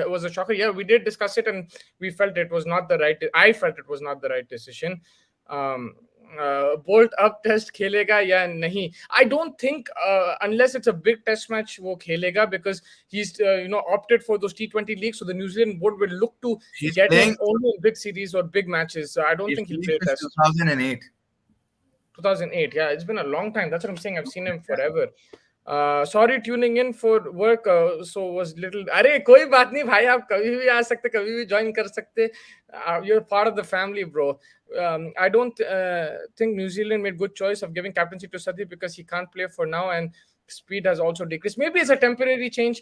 was a shocker. Yeah, we did discuss it, and we felt it was not the right. I felt it was not the right decision. Bolt up test खेलेगा या नहीं? I don't think unless it's a big test match वो खेलेगा, because he's opted for those T20 leagues, so the New Zealand board will look to get him only in big series or big matches. So I don't think he'll play test. 2008. 2008, yeah, it's been a long time. That's what I'm saying. I've seen him forever. Sorry, tuning in for work. So was little. अरे कोई बात नहीं भाई, आप कभी भी आ सकते, कभी भी join कर सकते. You're part of the family, bro. I don't think New Zealand made good choice of giving captaincy to Sadi because he can't play for now and speed has also decreased. Maybe it's a temporary change,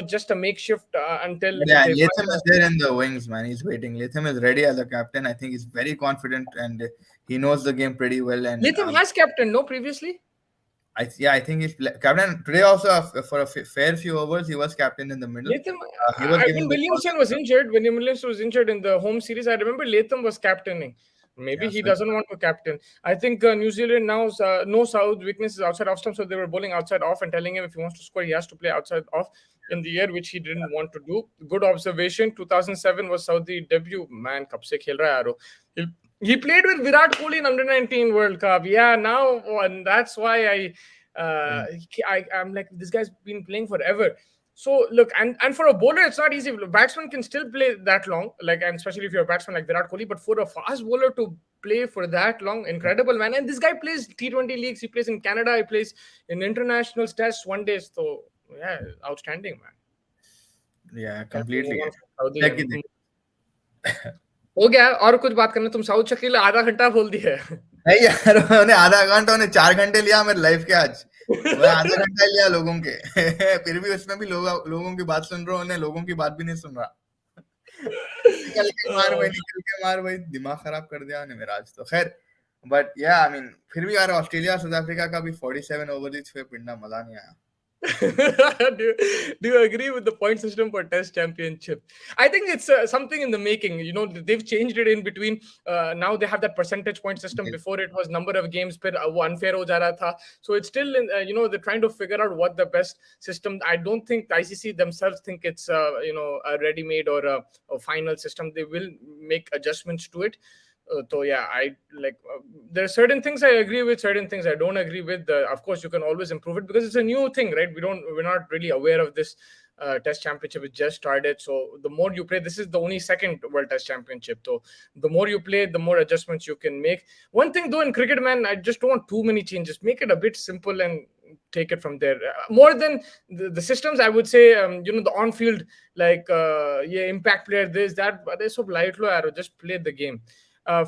just a makeshift until. Yeah, Latham is there in the wings, man. He's waiting. Latham is ready as a captain. I think he's very confident and he knows the game pretty well. And Latham has captained, no, previously? I think he's captain today also for a fair few overs. He was captain in the middle. Latham, when Williamson was injured, when Williamson was injured in the home series, I remember Latham was captaining. Maybe he doesn't want to captain. I think New Zealand now no South weaknesses outside off stump, so they were bowling outside off and telling him if he wants to score, he has to play outside off in the air, which he didn't want to do. Good observation. 2007 was Saudi debut. Man, kab se khel raha hai. He played with Virat Kohli in Under-19 World Cup. Yeah, now, and that's why I'm like, this guy's been playing forever. So look, and for a bowler, it's not easy. Batsman can still play that long, like, and especially if you're a batsman like Virat Kohli. But for a fast bowler to play for that long, incredible, man. And this guy plays T20 leagues. He plays in Canada. He plays in international tests, one day. So yeah, outstanding, man. Yeah, completely. हो गया और कुछ बात करना? तुम south Shakeel आधा घंटा बोल दिया है। नहीं यार, उन्होंने आधा घंटा, उन्हें 4 घंटे लिया मेरे लाइफ के आज। मैं आधा घंटा लिया लोगों के। फिर भी उसमें भी लोगों की बात सुन रहा हूँ, उन्हें लोगों की बात भी नहीं सुन रहा। निकल के मार भाई, दिमाग खराब कर दिया उन्हें मेरा आज तो। खैर, बट या आई मीन फिर भी यार ऑस्ट्रेलिया साउथ अफ्रीका का भी 47 ओवर पे पिंडा मजा नहीं आया। do you agree with the point system for Test Championship? I think it's something in the making. They've changed it in between. Now they have that percentage point system. Before it was number of games per unfair ho ja raha tha. So it's still they're trying to figure out what the best system. I don't think ICC themselves think it's a ready-made or a final system. They will make adjustments to it. So yeah, I like there are certain things I agree with, certain things I don't agree with. Of course, you can always improve it because it's a new thing, right? We're not really aware of this Test Championship. It just started, so the more you play, this is the only second World Test Championship. So the more you play, the more adjustments you can make. One thing though in cricket, man, I just don't want too many changes. Make it a bit simple and take it from there. More than the systems, I would say, the on-field, like impact player, this, that, but they're so light, low arrow. Just play the game.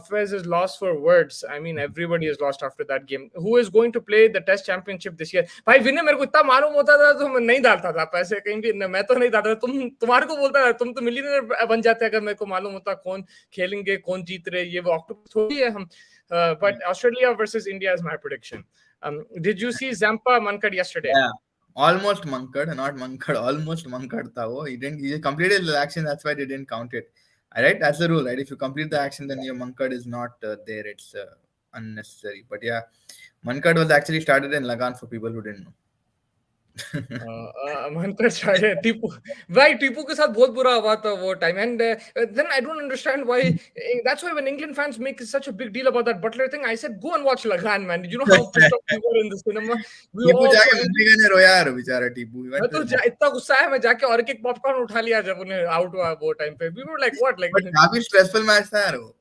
Fez is lost for words. I mean, everybody is lost after that game. Who is going to play the Test Championship this year? भाई विनय मेरे को इतना मालूम होता था तो मैं नहीं डालता था पैसे कहीं भी. मैं तो नहीं डालता था. तुम्हारे को बोलता था तुम तो मिलियनर बन जाते अगर मेरे को मालूम होता कौन खेलेंगे कौन जीत रहे. ये वो अक्टूबर थोड़ी है हम. But Australia versus India is my prediction. Did you see Zampa Mankad yesterday? Yeah. Almost Mankad, not Mankad, almost Mankad tha wo. He completed the action, that's why they didn't count it. Right? That's the rule, right? If you complete the action, then your Mankad is not there. It's unnecessary. But yeah, Mankad was actually started in Lagan for people who didn't know. Mankad started Tipu. भाई टीपू के साथ बहुत बुरा हुआ था वो time. And then I don't understand why. That's why when England fans make such a big deal about that Butler thing, I said go and watch Lagan, man. You know how pissed off we were in the cinema. We Tipu all जाके मंत्री ने रोया यार बेचारा टीपू. मैं तो इतना गुस्सा है मैं जाके और एक पॉपकॉर्न उठा लिया जब उन्हें आउट हुआ वो टाइम पे. We were like what, like काफी स्ट्रेसफुल मैच था यार वो.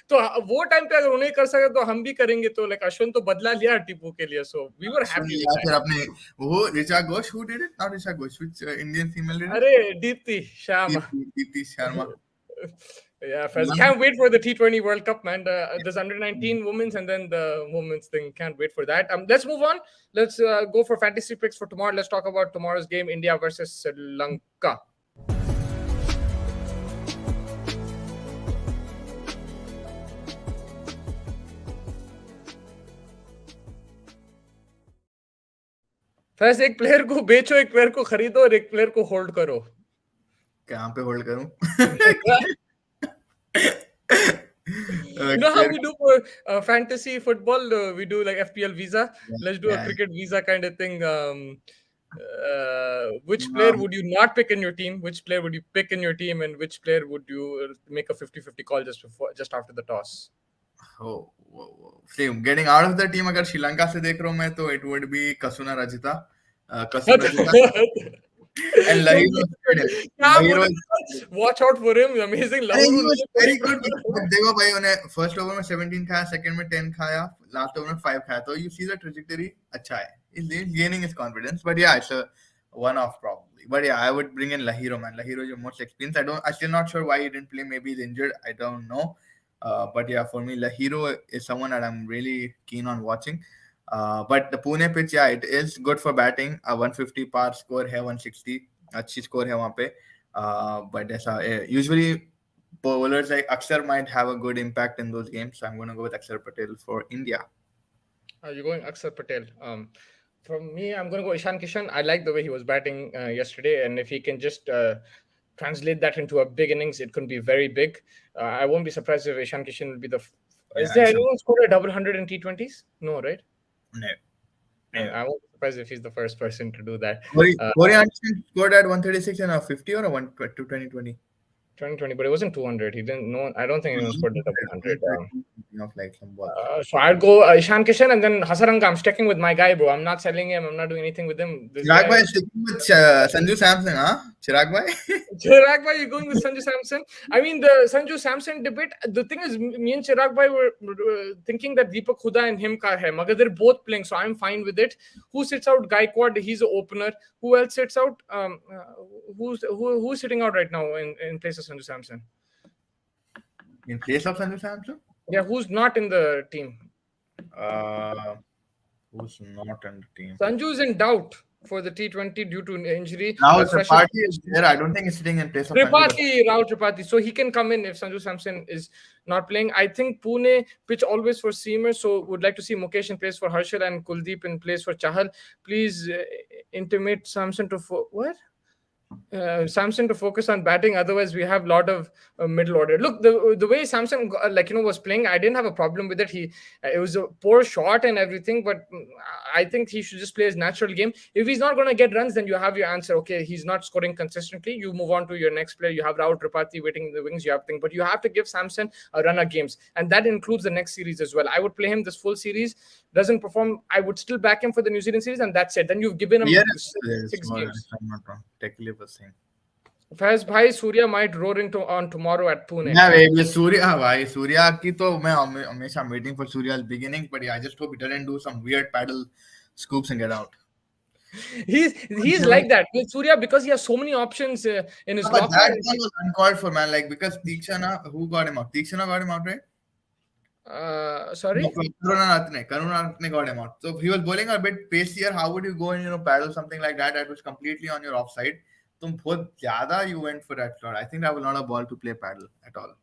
तो वो टाइम पे अगर उन्हें कर सके तो हम भी करेंगे. तो लाइक अश्विन तो बदला लिया टीपू के लिए. So we were happy. फिर अपने वो Richa Ghosh, who did it? Not Richa Ghosh, which Indian female did it? अरे Deepti Sharma. Deepti Sharma. Yeah, Faz. Can't wait for the T20 World Cup, man. There's under-19 women's and then the women's thing. Can't wait for that. Let's move on. Let's go for fantasy picks for tomorrow. Let's talk about tomorrow's game, India versus Sri Lanka. Faiz एक player को बेचो एक player को खरीदो और एक player को hold करो. कहाँ पे होल्ड करूं? You know how we do for fantasy football? We do like FPL visa. Let's do a cricket visa kind of thing. Which player would you not pick in your team? Which player would you pick in your team? And which player would you make a 50-50 call just after the toss? Oh, see, getting out of the team, अगर श्रीलंका से देख रहा हूँ मैं तो it would be Kasuna Rajita. And Lahiro, watch out for him. Amazing. He was very good. देखो भाई उन्हें first over में 17 खाया, second में 10 खाया, last over में 5 खाया. तो you see the trajectory अच्छा है. He's gaining his confidence. But yeah, it's a one-off probably. But yeah, I would bring in Lahiro, man. Lahiro is your most experienced. I'm still not sure why he didn't play. Maybe he's injured. I don't know. But yeah, for me, Lahiro is someone that I'm really keen on watching. But the Pune pitch, yeah, it is good for batting. 150 par score है, 160 अच्छी score है वहाँ पे. But ऐसा usually bowlers like Akshar might have a good impact in those games. So I'm going to go with Akshar Patel for India. You're going Akshar Patel. For me, I'm going to go Ishan Kishan. I like the way he was batting yesterday, and if he can just translate that into a big innings, it could be very big. I won't be surprised if Ishan Kishan will be the. Is there anyone scored a double 100 in T20s? No, right? No. I won't be surprised if he's the first person to do that. Corey Anderson scored at 136 and a 50 or a 2020? 2020, but it wasn't 200. He didn't know. I don't think anyone scored the double 100. So I'd go Ishan Kishan and then Hasaranga. I'm sticking with my guy, bro. I'm not selling him. I'm not doing anything with him. Chirag bhai is sticking with Sanju Samson, huh? Chirag bhai? Chirag bhai, you're going with Sanju Samson? I mean, the Sanju Samson debate, the thing is, me and Chirag bhai were thinking that Deepak Huda and him ka hai. Magar they're both playing, so I'm fine with it. Who sits out Gaikwad? He's an opener. Who else sits out? Who's sitting out right now in place of Sanju Samson? In place of Sanju Samson? Yeah, who's not in the team? Who's not in the team? Sanju is in doubt for the T20 due to injury. Now Tripathi is there. I don't think he's sitting in place of Tripathi, Rao Tripathi. So he can come in if Sanju Samson is not playing. I think Pune pitch always for seamers. So would like to see Mukesh in place for Harshal and Kuldeep in place for Chahal. Please intimate Samson to Samson to focus on batting. Otherwise, we have a lot of middle order. Look, the way Samson was playing, I didn't have a problem with it. It was a poor shot and everything, but I think he should just play his natural game. If he's not going to get runs, then you have your answer. Okay, he's not scoring consistently. You move on to your next player. You have Rahul Tripathi waiting in the wings. You have things, but you have to give Samson a run of games, and that includes the next series as well. I would play him this full series. Doesn't perform, I would still back him for the New Zealand series, and that's it. Then you've given him six games. I'm not wrong. Technically, saying. Faiz bhai, Surya might roar on tomorrow at Pune. Yeah, baby, Surya ki to I'm waiting for Surya's beginnings, but yeah, I just hope he doesn't do some weird paddle scoops and get out. He's like that with Surya because he has so many options in his But locker. that one was uncalled for, man. Like, because Tikshana, who got him out? Tikshana got him out, right? No, Sorry. Karunaratne got him out. So he was bowling a bit pacier. How would you go and paddle something like that that was completely on your offside? तुम बहुत ज़्यादा you went for that shot. I think that was not a ball to play paddle at all.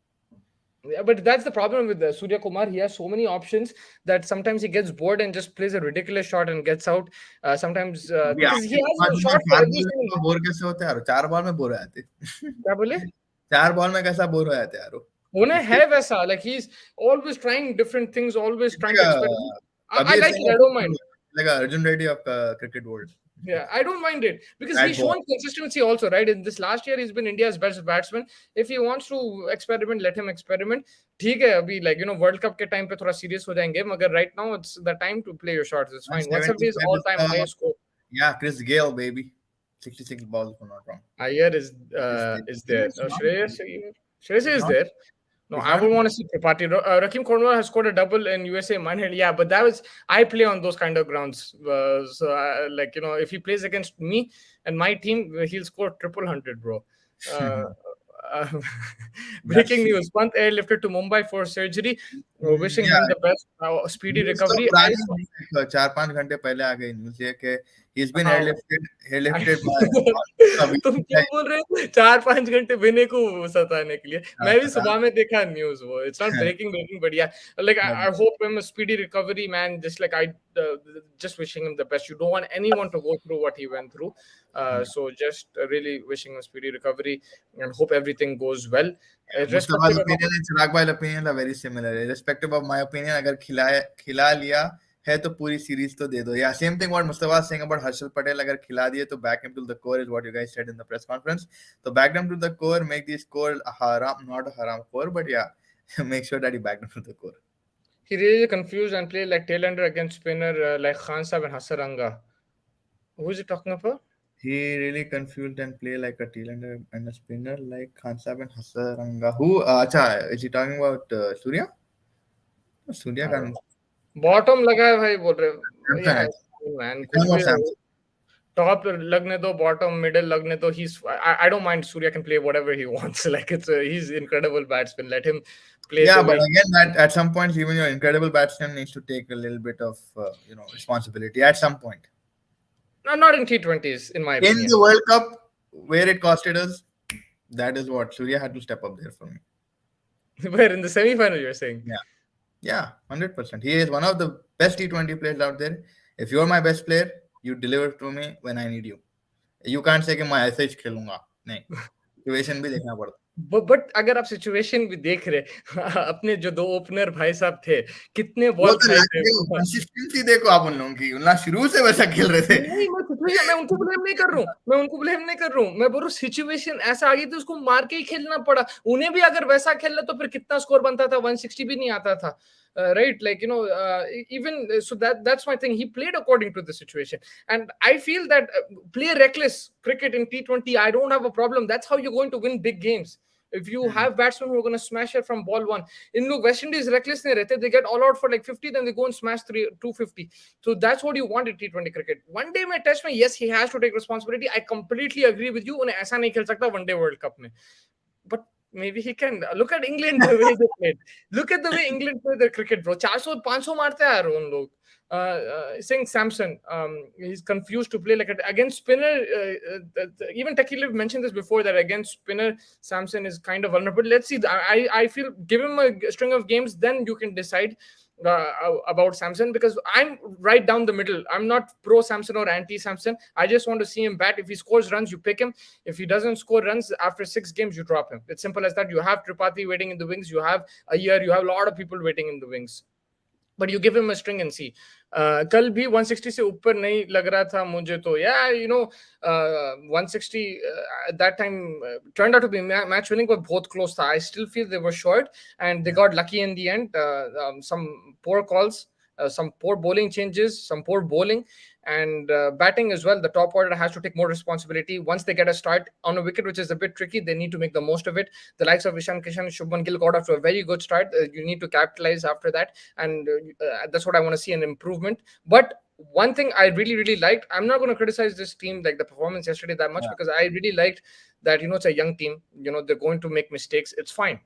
Yeah, but that's the problem with Surya Kumar. He has so many options that sometimes he gets bored and just plays a ridiculous shot and gets out. Sometimes अभी because he आखिर has पांच दिन में shots for चार every ball single में bore कैसे होते हैं यार? 4 बॉल में बोर हो जाते क्या बोले? 4 बॉल में कैसा बोर हो जाते हैं यार? होने इसके है वैसा, like he's always trying different things, always trying to experiment. I Kabir like it. Singh I don't mind. like Arjun Reddy of cricket world. Yeah, I don't mind it because That he's ball. shown consistency also, right? In this last year, he's been India's best batsman. If he wants to experiment, let him experiment. ठीक है अभी like World Cup के time पे थोड़ा serious हो जाएंगे मगर right now it's the time to play your shots. It's fine. What's up his 175 is all-time highest score? yeah, Chris Gale, baby. 66 balls, if I'm not wrong. Iyer is there. He's not- Shreyas is not- there. No, he's I not- would want to see Tripathi. Rakim Cornwall has scored a double in USA Manhead. Yeah, but that was I play on those kind of grounds. So like if he plays against me and my team, he'll score triple hundred, bro. Uh, uh, That's breaking news: Pant airlifted to Mumbai for surgery. Wishing yeah. him the best, speedy News तो recovery. पुरानी नहीं है, 4-5 घंटे पहले आ गई news ये कि he's been हाँ airlifted by अभी तुम क्यों बोल रहे हो 4-5 घंटे विनय को सताने के लिए मैं भी सुबह में देखा न्यूज़ वो it's not breaking but yeah like I hope him a speedy recovery man just like I just wishing him the best. You don't want anyone to go through what he went through so just really wishing him a speedy recovery and hope everything goes well. Mustafa's opinion and Chirag bhai's opinion are very similar. Irrespective of my opinion, अगर खिला लिया है तो पूरी series तो दे दो. Yeah, same thing what Mustafa is saying about Harshal Patel. अगर खिला दिए तो back him to the core is what you guys said in the press conference. So back them to the core, make the score a haram, not a haram core, but yeah, make sure that you back them to the core. He really confused and played like tailender against spinner like Khan Sahib and Hasaranga. Who is he talking about? He really confused and play like a tailender and a spinner like Khan Sahib and Hasaranga. Who? Acha, is he talking about Surya? Surya can. Bottom लगा है भाई बोल रहे यार man कुछ भी top लगने दो bottom middle लगने दो he's I don't mind Surya can play whatever he wants like he's incredible batsman let him play yeah the but way again that at some point even your incredible batsman needs to take a little bit of responsibility at some point. No, not in T20s in my opinion. In the World Cup where it costed us, that is what Surya had to step up there for me. Where in the semi-final you're saying? Yeah 100%. He is one of the best T20 players out there. If you're my best player, you deliver to me when I need you. You can't say कि मैं ऐसे ही खेलूंगा नहीं situation भी देखना पड़ता. But अगर आप सिचुएशन भी देख रहे अपने जो दो ओपनर भाई साहब थे कितने वो बॉल तो खाए थे कंसिस्टेंसी देखो आप उन लोगों की उनका शुरू से वैसा खेल रहे थे. नहीं मैं उनको ब्लेम नहीं कर रहा हूँ मैं बोल रहा हूँ सिचुएशन ऐसा आ गई थी उसको मार के ही खेलना पड़ा. उन्हें भी अगर वैसा खेलना तो फिर कितना स्कोर बनता था 160 भी नहीं आता था. Right, like even so that's my thing. He played according to the situation, and I feel that play reckless cricket in T20. I don't have a problem. That's how you're going to win big games. If you have batsmen who are going to smash it from ball one, in look West Indies reckless nahi rehte. They get all out for like 50, then they go and smash 250. So that's what you want in T20 cricket. One day mein test mein, yes, he has to take responsibility. I completely agree with you. Unhe aisa nahi khel sakta one day World Cup mein. But maybe he can. Look at England the way they played. Look at the way England play their cricket, bro. 400, 500 मारते हैं यार उन लोग. Saying Samson, he's confused to play like against spinner. Even Takil mentioned this before that against spinner, Samson is kind of vulnerable. Let's see. I feel give him a string of games, then you can decide about Samson because I'm right down the middle. I'm not pro Samson or anti Samson. I just want to see him bat. If he scores runs, you pick him. If he doesn't score runs after 6 games, you drop him. It's simple as that. You have Tripathi waiting in the wings. You have a year. You have a lot of people waiting in the wings. But you give him a string and see. कल भी 160 से ऊपर नहीं लग रहा था मुझे तो 160 at that time turned out to be match winning but बहुत close था. I still feel they were short and they got lucky in the end. Some poor calls, some poor bowling changes, some poor bowling and batting as well. The top order has to take more responsibility. Once they get a start on a wicket, which is a bit tricky, they need to make the most of it. The likes of Ishan Kishan, Shubman Gill got off to a very good start. You need to capitalize after that. And that's what I want to see, an improvement. But one thing I really liked, I'm not going to criticize this team, like the performance yesterday, that much, Yeah. because I really liked that, it's a young team, they're going to make mistakes. It's fine.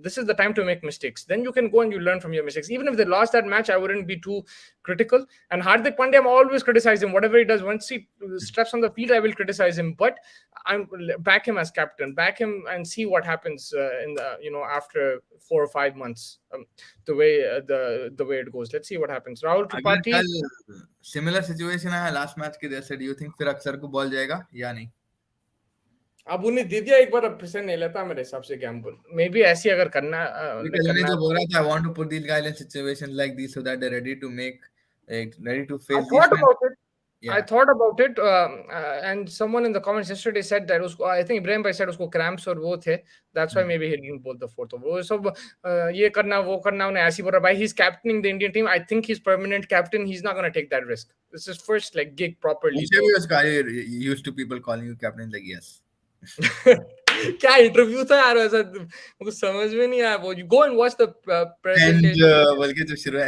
This is the time to make mistakes. Then you can go and you learn from your mistakes. Even if they lost that match, I wouldn't be too critical. And Hardik Pandya, I'm always criticize him. Whatever he does, once he steps on the field, I will criticize him. But I'm back him as captain, back him and see what happens in the after 4 or 5 months. The way it goes. Let's see what happens. Rahul अगर Tripathi. कल similar situation है last match के जैसे, do you think फिर अक्षर को ball जाएगा या नहीं? अब उन्हें दे दिया एक बार, अब फिर से नहीं लेता मेरे हिसाब से गैम्बल। मे बी ऐसी अगर करना मैं जो बोल रहा था, I want to put these guys in situations like these so that they're ready to face these kind. I Yeah. thought about it, and someone in the comments yesterday said that I think Ibrahim bhai said usko cramps और वो थे, that's why maybe he didn't bowl the fourth. वो सब ये करना वो करना उन्हें ऐसी बोल रहा भाई, he's captaining the Indian team. I think he's permanent captain. He's not gonna take that risk. This is first like gig properly. मुझे भी उसका used to people calling you captain, like yes. क्या इंटरव्यू था यार ऐसा, मुझे समझ में नहीं आया वो. You go and watch the presentation. बोल के जो शुरू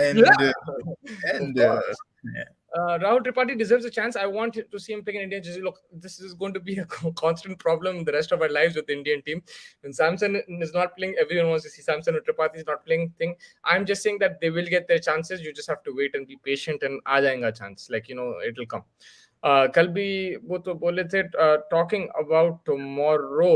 and yeah. Rahul Tripathi deserves a chance. I want to see him playing in Indian jersey. Look, this is going to be a constant problem in the rest of our lives with the Indian team. When Samson is not playing, everyone wants to see Samson. Or Tripathi is not playing. I'm just saying that they will get their chances. You just have to wait and be patient, and आ जाएगा chance. Like it'll come. कल भी वो तो बोले थे talking about tomorrow.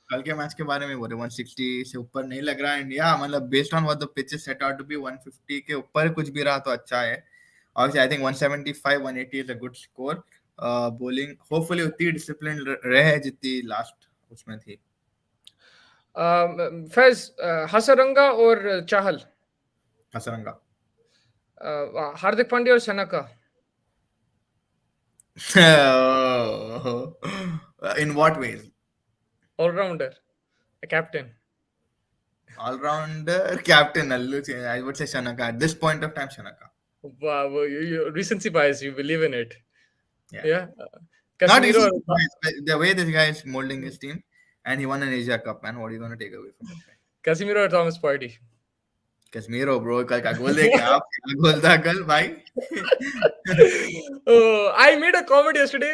कल के match के बारे में बोले 160 से ऊपर नहीं लग रहा है इंडिया, मतलब based on what the pitch is set out to be, 150 के ऊपर कुछ भी रहा तो अच्छा है. Obviously, I think 175, 180 is a good score. Bowling, hopefully, उतनी disciplined रहे जितनी last उसमें थी. फैज, हसरंगा और चाहल. हसरंगा. हार्दिक पांड्या और Shanaka. In what ways? All-rounder, a captain. All-rounder, captain. I would say Shanaka. At this point of time, Shanaka. Wow, recency bias. You believe in it? Yeah. Not recency bias. The way this guy is molding his team, and he won an Asia Cup, man. What are you going to take away from him? Casemiro or Thomas Partey? Casemiro, bro. कल का गोल देख आप, गोल था कल भाई. I made a comment yesterday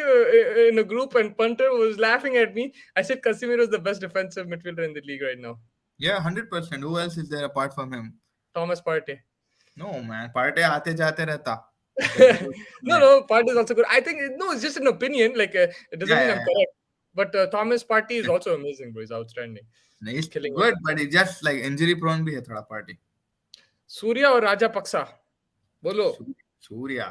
in a group, and Punter was laughing at me. I said Casemiro is the best defensive midfielder in the league right now. Yeah, 100%. Who else is there apart from him? Thomas Partey. No, man. Partey आते जाते रहता. No, Partey is also good. I think it's just an opinion. Like it doesn't mean I'm correct. But Thomas Partey is also amazing, bro. He's outstanding. He's good, but he's just like injury prone भी है थोड़ा Partey. Surya और राजा पक्सा, बोलो. Surya.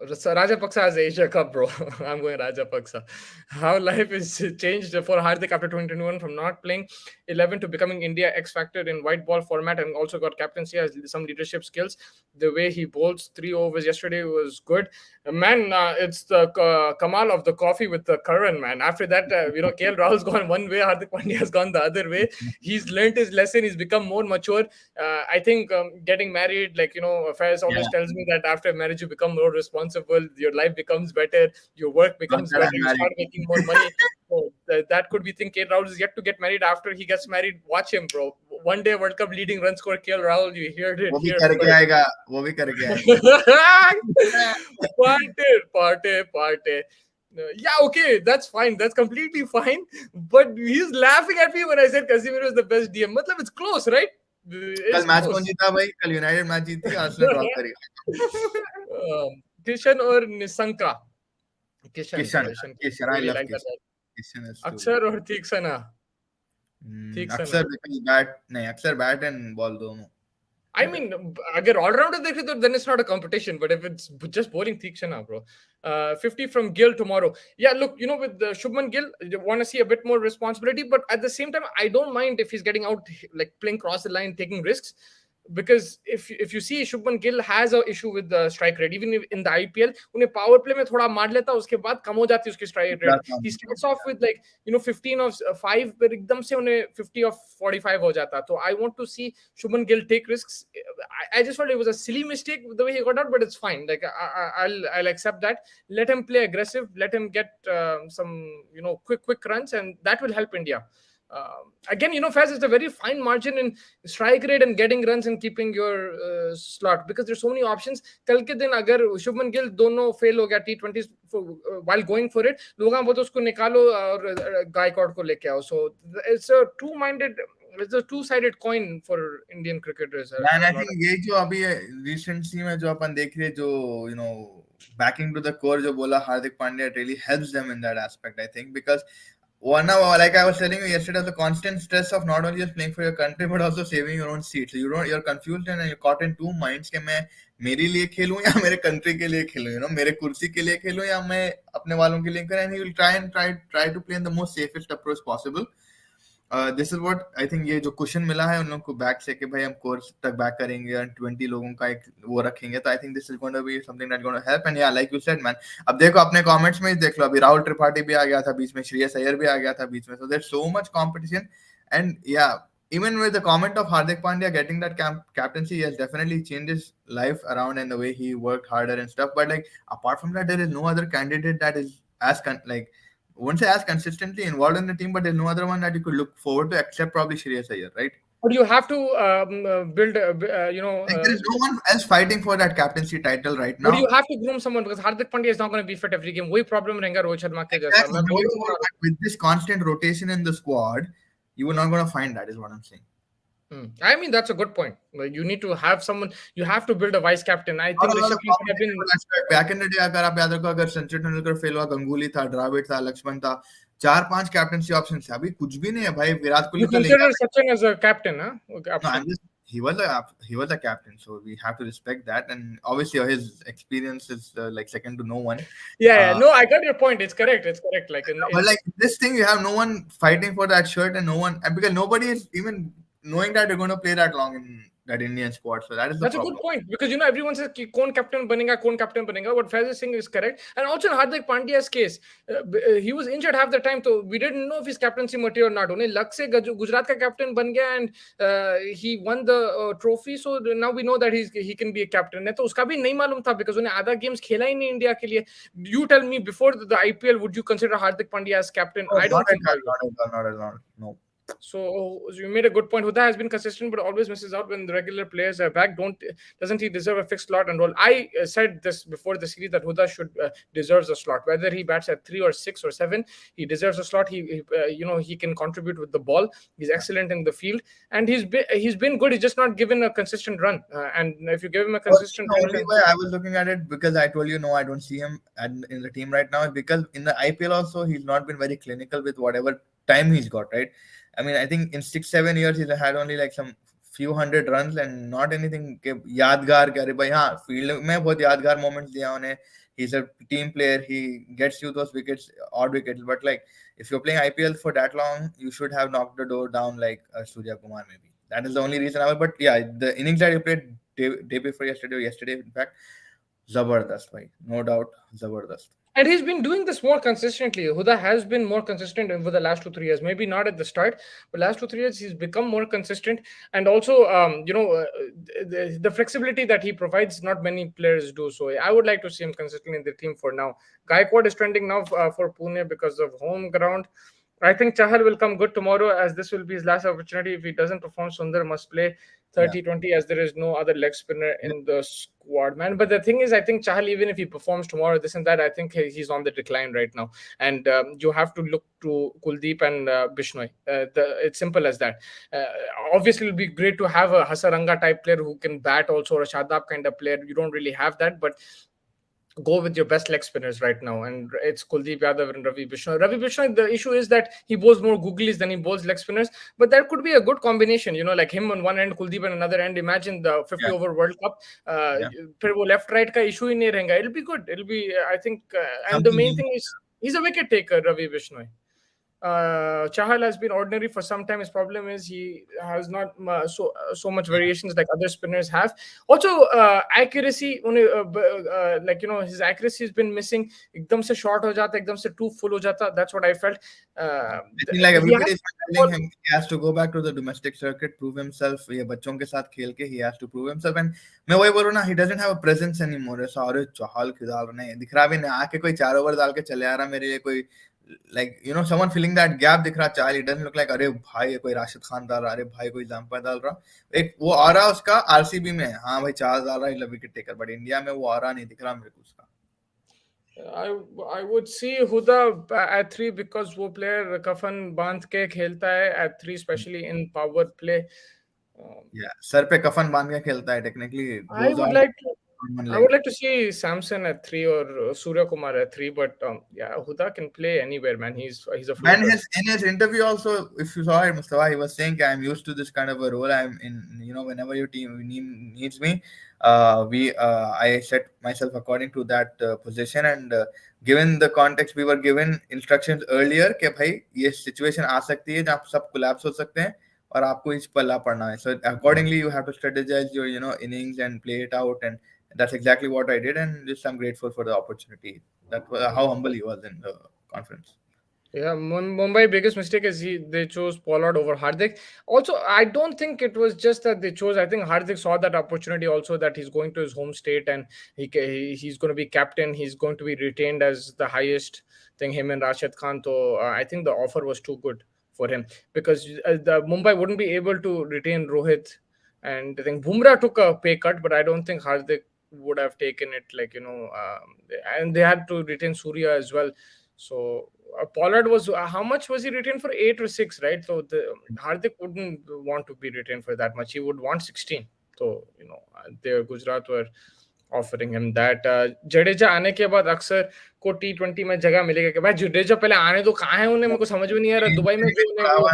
Rajapaksa has Asia Cup, bro. I'm going Rajapaksa. How life is changed for Hardik after 2021 from not playing 11 to becoming India X Factor in white ball format, and also got captaincy, has some leadership skills. The way he bowls 3 overs yesterday was good. Man, it's the Kamal of the coffee with the Karan, man. After that, KL Rahul's gone one way, Hardik Pandya has gone the other way. He's learned his lesson. He's become more mature. I think getting married, Faiz always tells me that after marriage, you become more responsible, your life becomes better, your work becomes better, you start making more money. So that could be thing. KL Rahul is yet to get married. After he gets married, watch him, bro. One day World Cup leading run score, KL Rahul, you heard it. वो भी करके आएगा. Party. Yeah, okay, that's fine. That's completely fine. But he's laughing at me when I said Casemiro is the best DM. Matlab, it's close, right? कल match कौन जीता भाई? कल United match जीती, आर्सेनल ड्रॉ करी. किशन और Nissanka. Kishan, I love Kishan. अक्षर और तीक्ष्णा. अक्षर बैट एंड बॉल दोनों. I mean, अगर all-rounder देखे तो then it's not a competition. But if it's just bowling, Theekshana, bro. 50 from Gill tomorrow. Yeah, look, with the Shubman Gill, you want to see a bit more responsibility. But at the same time, I don't mind if he's getting out, like playing cross the line, taking risks. Because if you see, Shubman Gill has an issue with the strike rate. Even in the IPL, उन्हें power play में थोड़ा मार लेता, उसके बाद कम हो जाती है उसकी strike rate. He starts off with 15 of 5, but एकदम से उन्हें 50 of 45 हो जाता. So I want to see Shubman Gill take risks. I just felt it was a silly mistake the way he got out, but it's fine. Like I'll accept that. Let him play aggressive. Let him get some quick runs, and that will help India. Again, Faz, it's a very fine margin in strike rate and getting runs and keeping your slot, because there's so many options. कल के दिन अगर शुभमन गिल दोनों fail हो गया T20 while going for it, लोग बोलते उसको निकालो और गायकवाड को लेके आओ. So it's a it's a two-sided coin for Indian cricketers. And I think ये जो अभी recently में जो अपन देख रहे जो backing to the core जो बोला Hardik Pandya really helps them in that aspect, I think, because like I was telling you yesterday, the constant stress of not only just playing for your country but also saving your own seat. So you're confused and you're caught in two minds कि मैं मेरे लिए खेलूं या मेरे country के लिए खेलूं, मेरे कुर्सी के लिए खेलूं या मैं अपने वालों के लिए करूं. And he will try to play in the most safest approach possible. This is what I think ये जो क्वेश्चन मिला है उन लोगों को बैक से कि भाई हम कोर्स तक बैक करेंगे और 20 लोगों का एक वो रखेंगे, तो I think this is going to be something that's going to help. And yeah, like you said, man, अब देखो अपने कमेंट्स में ही देख लो, अभी राहुल त्रिपाठी भी आ गया था बीच में, श्रेयस अय्यर भी आ गया था बीच में, so there's so much competition. And yeah, even with the comment of Hardik Pandya getting that captaincy, he has definitely changed his life around and the way he worked harder and stuff. But like apart from that, there is no other candidate that is as wouldn't say as consistently involved in the team, but there's no other one that you could look forward to except probably Shreyas Iyer, right? But you have to build, there is no one else fighting for that captaincy title right now. But you have to groom someone, because Hardik Pandya is not going to be fit every game. वही problem रहेगा रोहित शर्मा के जैसा. With this constant rotation in the squad, you are not going to find that, is what I'm saying. I mean, that's a good point. Like, you need to have someone. You have to build a vice captain. I think back in the day, अगर आप याद रखो, अगर Sachin Tendulkar fail हुआ, गंगूली था, द्रविड़ था, लक्ष्मण था, 4-5 captaincy option थे. अभी कुछ भी नहीं है भाई. Virat Kohli You consider Sachin as a captain, huh? No, he was a captain, so we have to respect that. And obviously, his experience is like second to no one. Yeah, no, I got your point. It's correct. Like, but like this thing, you have no one fighting for that shirt, and no one, because nobody is even knowing that you're going to play that long in that Indian squad. So that's a good point, because everyone says कि कौन captain बनेगा. What Faiz is saying is correct. And also in Hardik Pandya's case, he was injured half the time, so we didn't know if his captaincy material or not. उन्हें luck से गुजरात का captain बन गया, and he won the trophy. So now we know that he can be a captain. नहीं तो उसका भी नहीं मालूम था, because उन्हें आधा games खेला ही नहीं इंडिया के लिए. You tell me, before the IPL, would you consider Hardik Pandya as captain? I don't think not at all. No. So you made a good point. Huda has been consistent, but always misses out when the regular players are back. Doesn't he deserve a fixed slot and role? I said this before the series that Huda should deserves a slot, whether he bats at 3 or 6 or 7. He deserves a slot. He can contribute with the ball. He's excellent in the field, and he's been good. He's just not given a consistent run. And if you give him a consistent run, the only way I was looking at it, because I told you no, I don't see him in the team right now, because in the IPL also he's not been very clinical with whatever time he's got, right? I mean, I think in 6-7 years he's had only like some few hundred runs and not anything यादगार करे भाई. हाँ, field में बहुत यादगार moments दिया उन्हें. He's a team player. He gets you those wickets, odd wickets. But like, if you're playing IPL for that long, you should have knocked the door down like Surya Kumar maybe. That is the only reason. But yeah, the innings that he played day before yesterday, in fact, zabardast, bhai. No doubt, zabardast. And he's been doing this more consistently. Huda has been more consistent over the last 2-3 years. Maybe not at the start, but last 2-3 years he's become more consistent. And also, the flexibility that he provides, not many players do. So I would like to see him consistently in the team for now. Gaikwad is trending now for Pune because of home ground. I think Chahal will come good tomorrow, as this will be his last opportunity. If he doesn't perform, Sundar must play 30-20, as there is no other leg spinner in the squad, man. But the thing is, I think Chahal, even if he performs tomorrow, this and that, I think he's on the decline right now. And you have to look to Kuldeep and Bishnoi. It's simple as that. Obviously, it will be great to have a Hasaranga type player who can bat also, or a Shadab kind of player. You don't really have that, but go with your best leg spinners right now, and it's Kuldeep Yadav and Ravi Bishnoi. Ravi Bishnoi, the issue is that he bowls more googlies than he bowls leg spinners, but that could be a good combination, like him on one end, Kuldeep on another end. Imagine the 50-over World Cup. फिर वो left right का issue ही नहीं रहेगा. It'll be good. It'll be, I think, and the main thing is he's a wicket taker, Ravi Bishnoi. Chahal has been ordinary for some time. His problem is he has not so much variations like other spinners have. Also, accuracy, his accuracy has been missing. एकदम से short हो जाता, एकदम से too full हो जाता. That's what I felt. I think like everybody is telling him he has to go back to the domestic circuit, prove himself. ये बच्चों के साथ खेल के he has to prove himself. And मैं वही बोल रहा हूँ ना, he doesn't have a presence anymore. ऐसा अरे चहल खिलाड़ नहीं दिख रहा भी नहीं, आके कोई 4 ओवर डाल के चले आ रहा मेरे लिए, कोई like someone filling that gap दिख रहा चाल. It doesn't look like अरे भाई कोई राशिद खान डाल रहा, अरे भाई कोई जंपा डाल रहा. एक वो आ रहा उसका आरसीबी में, हाँ भाई चाल डाल रहा है विकेट टेकर, बट इंडिया में वो आ रहा नहीं दिख रहा मेरे को उसका. I I would see Huda at three because वो player कफन बांध के खेलता है at three, especially in power play. Yeah, sir पे कफन बांध के खेलता है, technically I goes would out like to on one I leg. would like to see Samson at three or Surya Kumar at three, but yeah, Huda can play anywhere, man. He's a Man, floater. in his interview also, if you saw it, Mustafa, he was saying, "I'm used to this kind of a role. I'm in, whenever your team needs me, I set myself according to that position." And given the context, we were given instructions earlier कि भाई ये situation आ सकती है जहाँ सब collapse हो सकते हैं और आपको इस पल्ला पड़ना है. So accordingly, you have to strategize your innings and play it out, and that's exactly what I did. And just I'm grateful for the opportunity. That was how humble he was in the conference. Yeah, Mumbai biggest mistake is they chose Pollard over Hardik. Also, I don't think it was just that they chose. I think Hardik saw that opportunity also that he's going to his home state and he's going to be captain. He's going to be retained as the highest thing. Him and Rashid Khan. So I think the offer was too good for him because the Mumbai wouldn't be able to retain Rohit, and I think Bumrah took a pay cut, but I don't think Hardik would have taken it. And they had to retain Surya as well. So Pollard was how much was he retained for? 8 or 6, right? So the Hardik wouldn't want to be retained for that much. He would want 16. So the Gujarat were offering him that. Jadeja आने के बाद अक्सर को T20 में जगह मिलेगा कि भाई जडेजा पहले आने तो कहाँ है उन्हें मेरे को समझ में नहीं आ रहा दुबई में जो उन्हें वो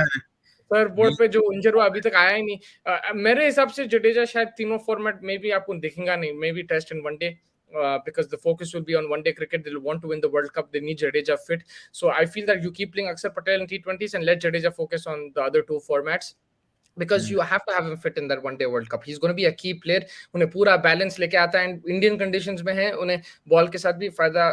सर बोर्ड पे जो इंजर हुआ अभी तक आया ही नहीं मेरे हिसाब से जडेजा शायद तीनों फॉर्मेट में भी आपको दिखेगा नहीं maybe test and one day because the focus will be on one day cricket. They'll want to win the World Cup. They need Jadeja fit. So I feel that you keep playing Akshar Patel in T20s and let Jadeja focus on the other two formats. Because you have to have him fit in that one day World Cup. He's going to be a key player. उन्हें पूरा balance लेके आता है and Indian conditions में है उन्हें ball के साथ भी फायदा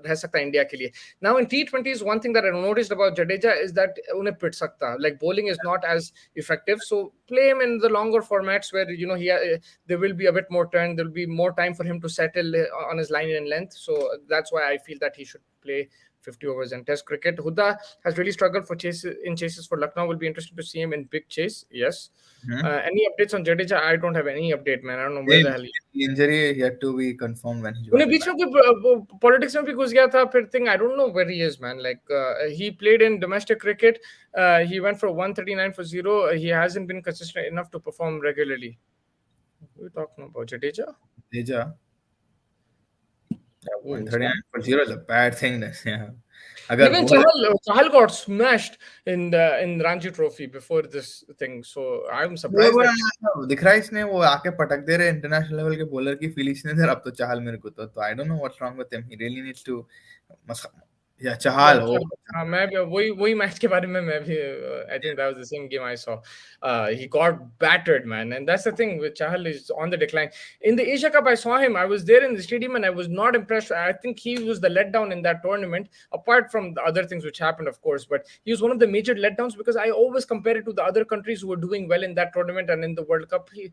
रह सकता है इंडिया के लिए. Now in T20s one thing that I noticed about Jadeja is that उन्हें पिट सकता like bowling is not as effective, so play him in the longer formats where there will be a bit more turn, there will be more time for him to settle on his line and length. So that's why I feel that he should play 50 overs in Test cricket. Huda has really struggled for chases for Lucknow. Will be interesting to see him in big chase. Yes. Any updates on Jadeja? I don't have any update, man. I don't know where the hell the injury yet to be confirmed when he's उन्हें going beach to में कोई politics में भी घुस गया था फिर thing. I don't know where he is, man. Like he played in domestic cricket. He went for 139 for 0. He hasn't been consistent enough to perform regularly. We're talking about Jadeja. Jadeja. Yeah, 139 for 0 is a bad thing. Yeah. Even Chahal got smashed in Ranji Trophy before this thing, so I'm surprised. दिख रहा है इसने वो आके पटक दे रहे international level के बॉलर की फीलिंग्स ने अब तो चाहल मेरे को तो I don't know what's wrong with him. He really needs to या चाहल हाँ मैं भी वही मैच के बारे में मैं भी I think that was the same game I saw. He got battered, man, and that's the thing with Chahal is on the decline. In the Asia Cup I saw him. I was there in the stadium and I was not impressed. I think he was the letdown in that tournament, apart from the other things which happened, of course, but he was one of the major letdowns because I always compare it to the other countries who were doing well in that tournament and in the World Cup. He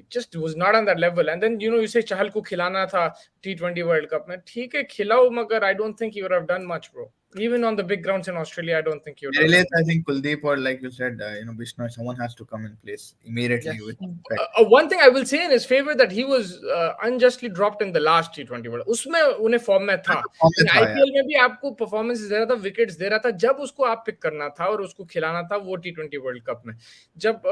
just was not on that level. And then you say Chahal को खिलाना था T20 World Cup में. ठीक है खिलाओ मगर I don't think he would have done much, bro. Even on the big grounds in Australia, I don't think he would have done. I think Kuldeep or like you said, Bishnoi, someone has to come in place immediately. Yeah. One thing I will say in his favor that he was unjustly dropped in the last T20 World. उसमें उन्हें form में था. IPL में भी आपको performance दे रहा था, wickets दे रहा था. जब उसको आप पिक करना था और उसको खिलाना था वो T20 World Cup में. जब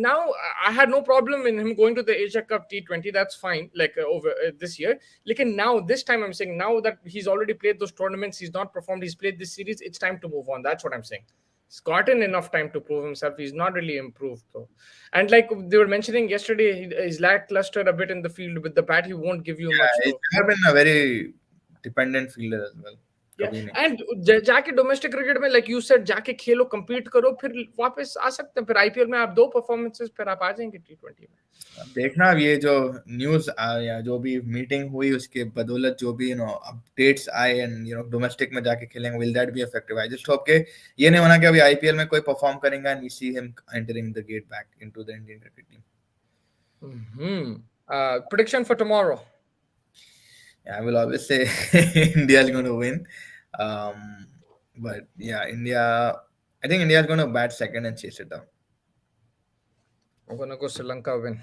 now I had no problem in him going to the Asia Cup T20. That's fine. Like over this year. लेकिन now this time I'm saying now that he's already played those tournaments, he's not performed. He's played this series. It's time to move on. That's what I'm saying. He's gotten enough time to prove himself. He's not really improved though. And like they were mentioning yesterday, he's lackluster a bit in the field. With the bat, he won't give you much. He's never been a very dependent fielder as well. Yeah. And जाके domestic cricket में like you said जाके खेलो compete करो फिर वापस आ सकते हैं फिर IPL में आप 2 परफॉर्मेंसेस फिर आप आ जाएंगे T20 में. देखना अब ये जो न्यूज़ या जो भी मीटिंग हुई उसके बदौलत जो भी अपडेट्स आए एंड डोमेस्टिक में जाके खेलेंगे will that be effective. I just hope के ये नहीं होना कि अभी आईपीएल में कोई परफॉर्म करेगा and we see him entering the get back into the Indian cricket team. Prediction for tomorrow. Yeah, I will always say India is going to win. Um, but yeah, India. I think India is going to bat second and chase it down. I'm gonna go Sri Lanka win.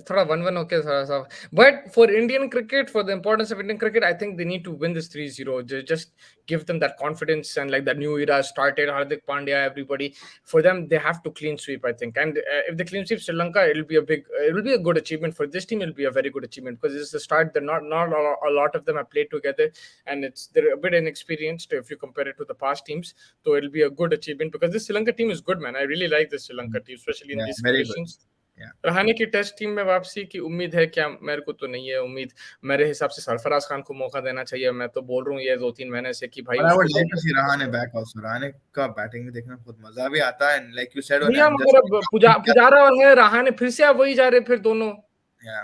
थोड़ा 1-1 okay थोड़ा सा. But for Indian cricket, for the importance of Indian cricket, I think they need to win this 3-0. Just give them that confidence and like that new era started. Hardik Pandya, everybody. For them, they have to clean sweep, I think. And if they clean sweep Sri Lanka, it will be a good achievement for this team. It'll be a very good achievement because this is the start. They're not a lot of them have played together, and they're a bit inexperienced if you compare it to the past teams. So it'll be a good achievement because this Sri Lanka team is good, man. I really like this Sri Lanka team, especially in Yeah, these very good. conditions. Yeah. Rahane की test team में वापसी की उम्मीद है क्या? मेरे को तो नहीं है उम्मीद. मेरे हिसाब से सरफराज खान को मौका देना चाहिए. मैं तो बोल रहा हूँ ये 2-3 महीने से कि भाई But I उसको would दो. like to see Rahane back also. Rahane का batting भी देखने में बहुत मजा भी आता है. And like you said, when भैया I'm मगर just अब पुजारा है, रहाने फिर से आप वही जा रहे फिर दोनों. yeah.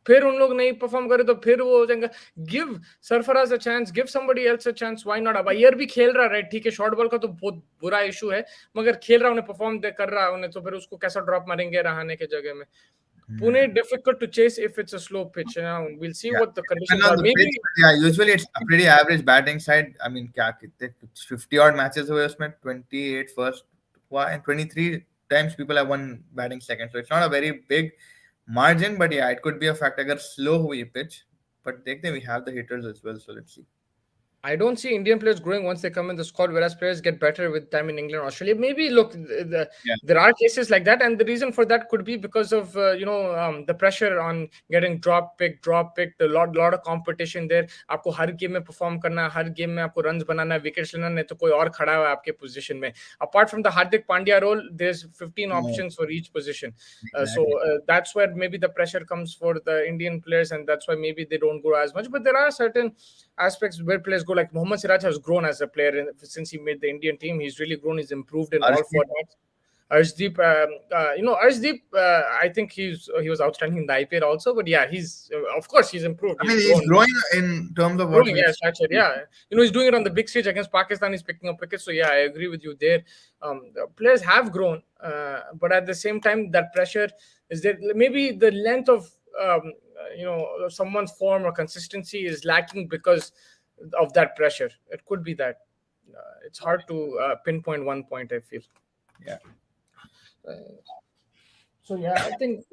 फिर उन लोग नहीं परफॉर्म करे तो फिर वो हो जाएगा. Give Sarfaraz a chance, give somebody else a chance. Why not? अब अय्यर भी खेल रहा है, ठीक है, शॉर्ट बॉल का तो बहुत बुरा इशू है, मगर खेल रहा, उन्हें परफॉर्म कर रहा है उन्हें, तो फिर उसको कैसा ड्रॉप मारेंगे रहाने के जगह में? Pune difficult to chase if it's a slow pitch. We'll see Yeah, what the depend conditions on are. the Maybe pitch, but yeah, usually it's a pretty average batting side. I mean, क्या कितने 50 odd matches हुए उसमें 28 first हुआ and 23 times people have won batting second. So it's not a very big margin, but yeah, it could be a fact अगर slow हुई pitch. But देखते हैं, we have the hitters as well, so let's see. I don't see Indian players growing once they come in the squad, whereas players get better with time in England, Australia. Maybe look, Yeah, there are cases like that, and the reason for that could be because of the pressure on getting drop picked. A lot of competition there. आपको हर game में perform करना है, हर game में आपको runs बनाना है, wickets लेना, नहीं तो कोई और खड़ा है आपके position में. Apart from the Hardik Pandya role, there's 15 no, options for each position. So exactly. that's where maybe the pressure comes for the Indian players, and that's why maybe they don't grow as much. But there are certain aspects where players go, like Mohammad Siraj has grown as a player since he made the Indian team. He's really grown. He's improved in all Arshdeep, formats. Arshdeep, Arshdeep, I think he was outstanding in the IPL also. But yeah, he's of course he's improved. I He's mean, he's grown. growing in terms of what Growing, we've yeah, seen. stature, yeah. He's doing it on the big stage against Pakistan. He's picking up wickets. So yeah, I agree with you there. The players have grown, but at the same time, that pressure is there. Maybe the length of someone's form or consistency is lacking because of that pressure. It could be that. It's hard to pinpoint one point, I feel. Yeah. So yeah, I think.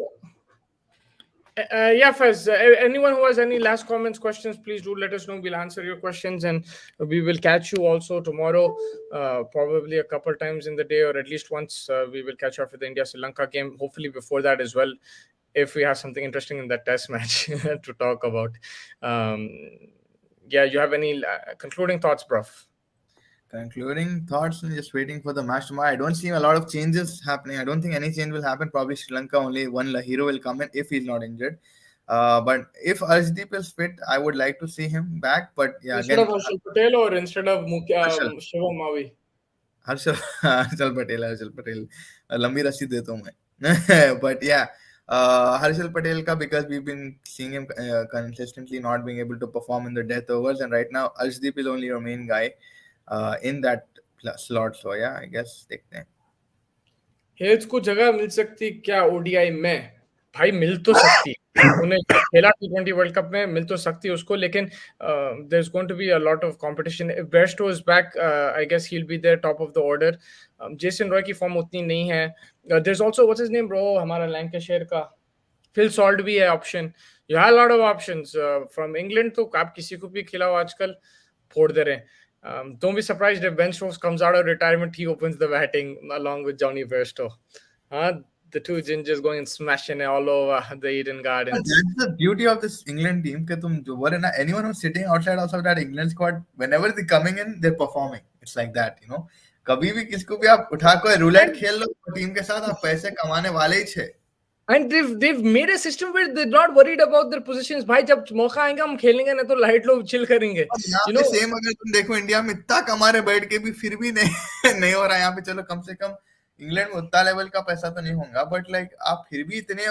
Yeah, Faz, anyone who has any last comments, questions, please do let us know. We'll answer your questions, and we will catch you also tomorrow, probably a couple times in the day, or at least once. We will catch up with the India Sri Lanka game. Hopefully before that as well, if we have something interesting in that test match to talk about. Yeah, you have any concluding thoughts, Prof? Concluding thoughts and just waiting for the match tomorrow. I don't see a lot of changes happening. I don't think any change will happen. Probably Sri Lanka only one hero will come in if he's not injured. But if Arshdeep is fit, I would like to see him back. But yeah, Instead again, of Harshal Patel or instead of Harshal, Shivam Mavi? Harshal, Harshal Patel. लंबी रस्सी देता हूँ मैं. But yeah, Harshal Patel ka, because we've been seeing him consistently not being able to perform in the death overs, and right now Arshdeep is only your main guy in that slot. So yeah, I guess देखते हैं. Health को जगह मिल सकती क्या ODI में? भाई मिल तो सकती है, उन्हें खेला T20 वर्ल्ड कप में, मिल तो सकती है उसको, लेकिन there is going to be a lot of competition. If Bairstow is back, I guess he will be there top of the order. Jason Roy की फॉर्म उतनी नहीं है. There is also what's his name bro, हमारा Lancashire का Phil Salt भी है option. You have a lot of options from England. तो आप किसी को भी खिलाओ आजकल, फोड़ दे रहे हैं. Don't be surprised if Ben Stokes comes out of retirement, he opens the batting along with Johnny Bairstow. The two gingers going and smashing it all over the Eden Gardens. That's the beauty of this England team. कि तुम जो बोले ना, anyone who's sitting outside also that England squad, whenever they're coming in, they're performing. It's like that, you know. कभी भी किसको भी आप उठा कोई रूलेट खेल लो टीम के साथ, आप पैसे कमाने वाले ही छे. And they've made a system where they're not worried about their positions. भाई जब मौका आएगा हम खेलेंगे, ना तो लाइट लोग चिल करेंगे. यहाँ पे सेम अगर तुम देखो इंडिया में इतना कमा रहे बैठ के भी फिर भी नहीं हो रहा. यहाँ पे चलो कम से कम इंग्लैंड में उतना लेवल का पैसा तो नहीं होगा, बट लाइक आप फिर भी इतने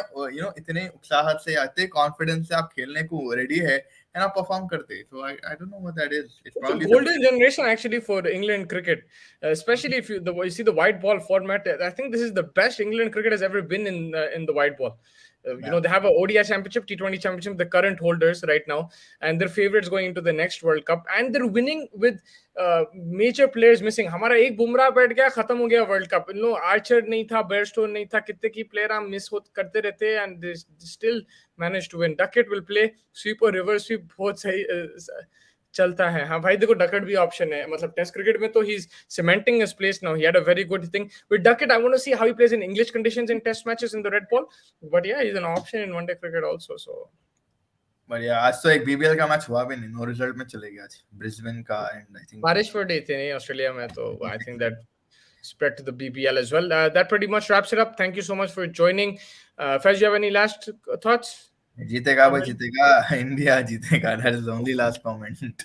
इतने उत्साह से आते, कॉन्फिडेंस से आप खेलने को रेडी है and आप परफॉर्म करते. So I don't know what that is. It's probably a golden generation actually for England cricket, especially if you see the white ball format. I think this is the best England cricket has ever been in the white ball. They have a ODI championship, T20 championship, the current holders right now, and they're favorites going into the next World Cup, and they're winning with major players missing. हमारा एक बुमराह बैठ गया, खत्म हो गया world cup. Archer नहीं था, Bairstow नहीं था, कितने की प्लेयर हम मिस करते रहते, and they still managed to win. Duckett will play, sweep और reverse sweep बहुत सही चलता है. हाँ भाई देखो, डकेट भी ऑप्शन है. मतलब टेस्ट क्रिकेट में तो he is cementing his place now. He had a very good thing with Duckett. I want to see how he plays in English conditions in test matches in the red ball. But yeah, he is an option in one day cricket also. So बढ़िया. आज तो एक BBL का match हुआ भी नहीं, no result में चले गया आज ब्रिस्बेन का. एंड आई थिंक बारिश पड़ रही थी नहीं ऑस्ट्रेलिया में, तो I think that spread to the BBL as well. That pretty much wraps it up. Thank you so much for joining. Faiz, you have any last thoughts? जीतेगा भाई, जीतेगा इंडिया, जीतेगा. That is the only last comment.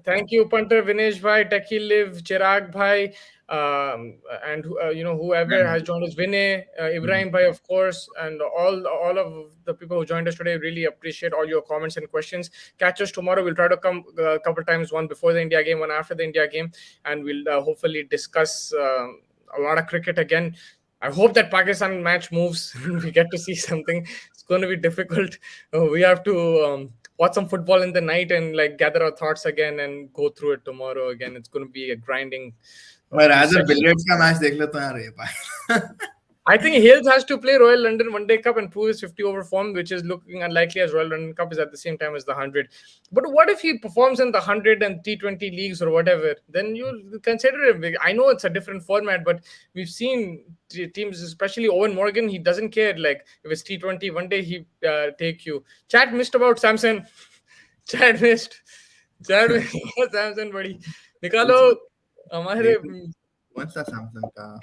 Thank you, Punter, Vinesh bhai, Techie Liv, Chirag bhai, and whoever has joined us, Vinay, Ibrahim bhai, of course, and all of the people who joined us today. Really appreciate all your comments and questions. Catch us tomorrow. We'll try to come a couple times, one before the India game, one after the India game, and we'll hopefully discuss a lot of cricket again. I hope that Pakistan match moves and we get to see something. It's going to be difficult. We have to watch some football in the night and like gather our thoughts again and go through it tomorrow again. It's going to be a grinding. मैं rather Billiards का match देख लेता हूँ यार ये भाई. I think Hales has to play Royal London One Day Cup and prove his 50 over form, which is looking unlikely as Royal London Cup is at the same time as the 100. But what if he performs in the 100 and T20 leagues or whatever? Then you consider him. I know it's a different format, but we've seen teams, especially Owen Morgan, he doesn't care. Like if it's T20, one day he take you. Chat missed about Samson. Chat missed. Samson, buddy. निकालो हमारे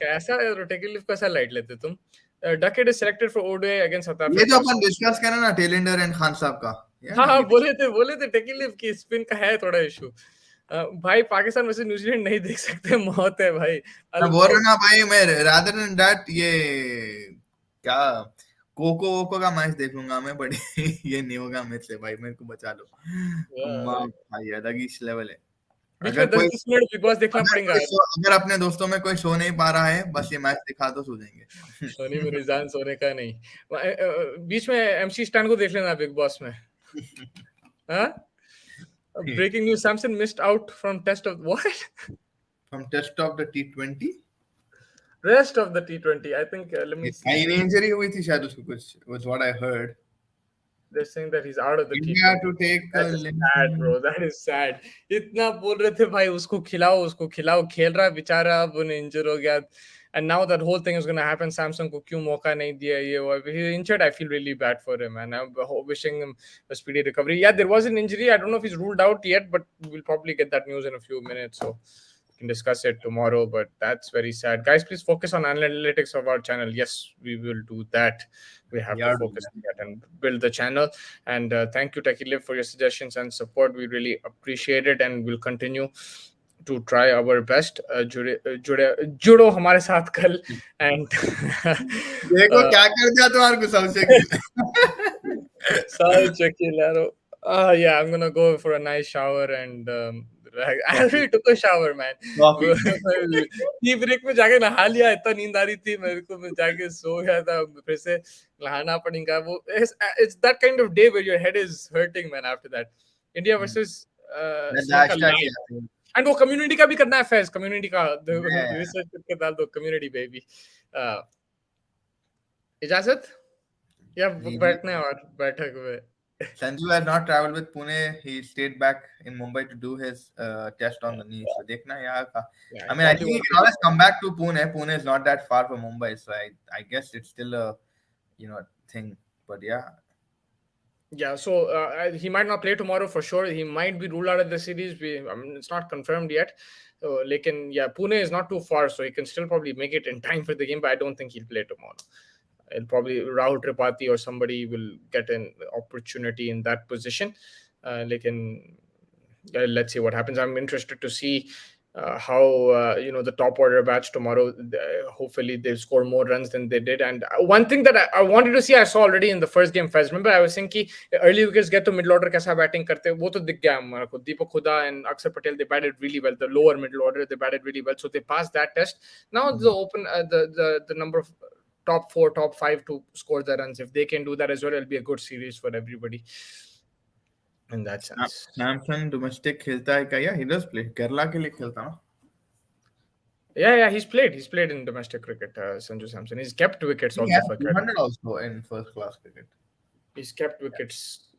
कैसा rotative कैसा light लेते तुम. Duckett is selected for ODI against south Africa. ये जो अपन discuss करें ना टेलेंडर एंड खान साहब का. हाँ बोले थे टेकिलिव की स्पिन का है थोड़ा इशू. भाई पाकिस्तान वैसे न्यूजीलैंड नहीं देख सकते, मौत है भाई. मैं बोल रहा ना भाई, मैं रादर देन दैट ये क्या कोको का मैच देख लूंगा मैं, बड़ी ये नहीं होगा मुझसे भाई, मेरे को बचा लो. भाई अलग ही लेवल है. अगर 10 मिनट बिग बॉस देखना पड़ेगा. अगर अपने दोस्तों में कोई सो नहीं पा रहा है, बस ये मैच दिखा दो, सो जाएंगे. सोनी में रिजान सोने का नहीं. बीच में एमसी स्टैंड को देख लेना बिग बॉस में. हाँ, breaking news, Samson missed out from test of what, from test of the T20, rest of the T20. I think let me see, injury हुई थी शायद उसको, कुछ was what I heard. They're saying that he's out of the India T20. to take That is sad, bro. That is sad. इतना बोल रहे थे भाई उसको खिलाओ, खेल रहा बेचारा, अब उन्हें इंजर हो गया. And now that whole thing is going to happen. Samsung को क्यों मौका नहीं दिया ये वो. He's injured. I feel really bad for him, and I'm wishing him a speedy recovery. Yeah, there was an injury. I don't know if he's ruled out yet, but we'll probably get that news in a few minutes. So we can discuss it tomorrow. But that's very sad. Guys, please focus on analytics of our channel. Yes, we will do that. We have to focus on that and build the channel. And thank you, Techie Liv, for your suggestions and support. We really appreciate it, and we'll continue to try our best. जुड़ो हमारे साथ कल. And देखो क्या कर दिया तुम्हारे को सबसे किलारो. Yeah, I'm gonna go for a nice shower and I already took a shower, man. Tea break में जाके नहा लिया, इतना नींद आ रही थी मेरे को, मैं जाके सो गया था, फिर से नहाना पड़ेगा. वो it's that kind of day where your head is hurting, man, after that. India versus and वो कम्युनिटी का भी करना है फैज, कम्युनिटी का रिसर्च करके डाल दो, कम्युनिटी बेबी. इजाजत या बैठने और बैठक में. Sanju has not traveled with Pune. He stayed back in Mumbai to do his test on the knee. So देखना यार का. I mean, I think he can always come back to Pune. Pune is not that far from Mumbai, so I guess it's still a thing. But yeah. Yeah, so he might not play tomorrow for sure. He might be ruled out of the series. I mean, it's not confirmed yet. Lekin, yeah, Pune is not too far, so he can still probably make it in time for the game. But I don't think he'll play tomorrow. It'll probably Rahul Tripathi or somebody will get an opportunity in that position. Let's see what happens. I'm interested to see how the top order batch tomorrow. Hopefully they'll score more runs than they did. And one thing that I wanted to see, I saw already in the first game. First, remember I was saying कि early wickets get to middle order कैसा batting करते, वो तो दिख गया हमारे को. Deepak Huda and Akshar Patel, they batted really well. The lower middle order, they batted really well. So they passed that test. Now the open the number of top 4, top 5 to score the runs. If they can do that as well, it'll be a good series for everybody in that sense. Samson domestic खेलता है क्या? Yeah, he does play. Kerala के लिए खेलता ना? Yeah, he's played in domestic cricket. Sanju Samson, he's kept wickets He also has for 200 Kerala. also in first class cricket. He's kept wickets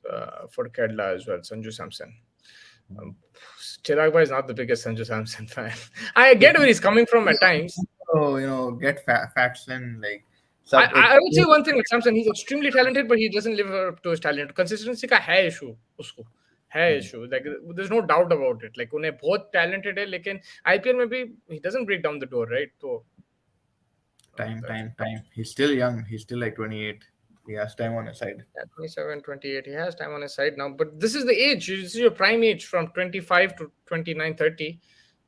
for Kerala as well. Sanju Samson. Chirag Bhai is not the biggest Sanju Samson fan. I get where he's coming from at times. So get facts and like. I would say one thing with Samson, he's extremely talented, but he doesn't live up to his talent. Consistency का है issue उसको. है issue. Like there's no doubt about it. Like उन्हें बहुत talented है, लेकिन IPL में भी he doesn't break down the door, right? So time. He's still young. He's still like 28. He has time on his side. Yeah, 27, 28. He has time on his side now. But this is the age. This is your prime age from 25 to 29, 30,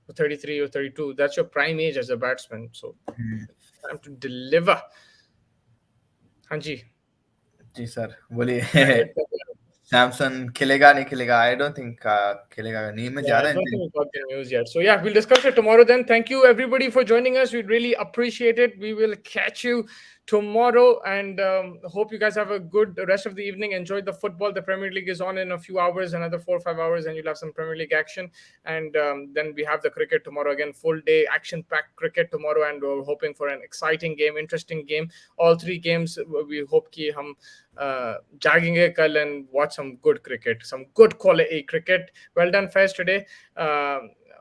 or 33 or 32. That's your prime age as a batsman. So time to deliver. Hanji. जी sir बोलिए सैमसन खेलेगा नहीं खेलेगा I don't think खेलेगा नहीं मैं I don't think we got the news yet. So yeah, we'll discuss it tomorrow then. Thank you everybody for joining us. We really appreciate it. We will catch you tomorrow and hope you guys have a good rest of the evening. Enjoy the football. The Premier League is on in a few hours, another 4 or 5 hours, and you'll have some Premier League action. And then we have the cricket tomorrow again, full day action-packed cricket tomorrow, and we're hoping for an exciting game, interesting game. All 3 games, we hope कि हम जागेंगे कल and watch some good cricket, some good quality cricket. Well done Faiz today.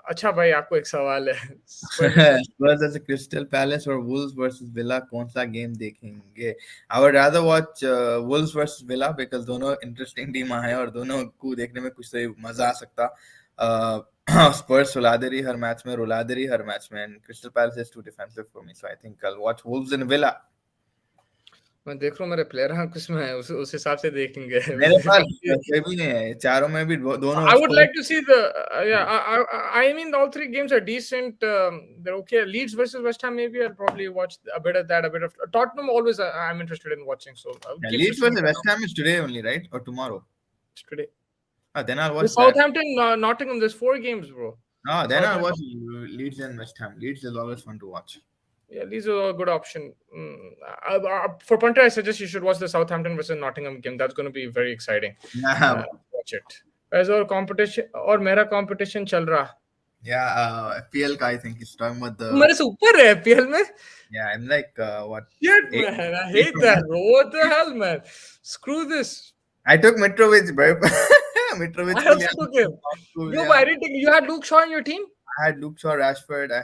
अच्छा भाई आपको एक सवाल है Spurs versus Crystal Palace और Wolves versus Villa कौन सा गेम देखेंगे? I would rather watch Wolves versus Villa because दोनों interesting टीम है और दोनों को देखने में कुछ तो मजा आ सकता. Spurs रुला दे रही हर मैच में, रुला दे रही हर मैच में, and Crystal Palace is too defensive for me, so I think I'll watch Wolves and Villa. मैं देख रहा हूँ मेरे प्लेयर हाँ किस में है उस हिसाब से देखेंगे मेरे पास कोई भी नहीं है चारों में भी दोनों I would like to see the I mean all 3 games are decent. They're okay. Leeds versus West Ham, maybe I'll probably watch a bit of that, a bit of Tottenham. Always I'm interested in watching. So Leeds versus West Ham is today only, right? Or tomorrow? It's today. Then I'll watch Southampton, Nottingham. There's 4 games, bro. Then I'll watch Leeds and West Ham. Leeds is always fun to watch. Yeah, Leeds are a good option. For punter, I suggest you should watch the Southampton versus Nottingham game. That's going to be very exciting. Watch it. As our competition और मेरा competition चल रहा. Yeah, FPL का I think he's talking about the. मेरे से ऊपर है FPL में. Yeah, I'm like what? Shit, man, I hate that, bro. What the hell, man? Screw this. I took Mitrovic, bro. Mitrovic. I also took him. No, but I didn't take. You had Luke Shaw in your team. I had Luke Shaw, Rashford. I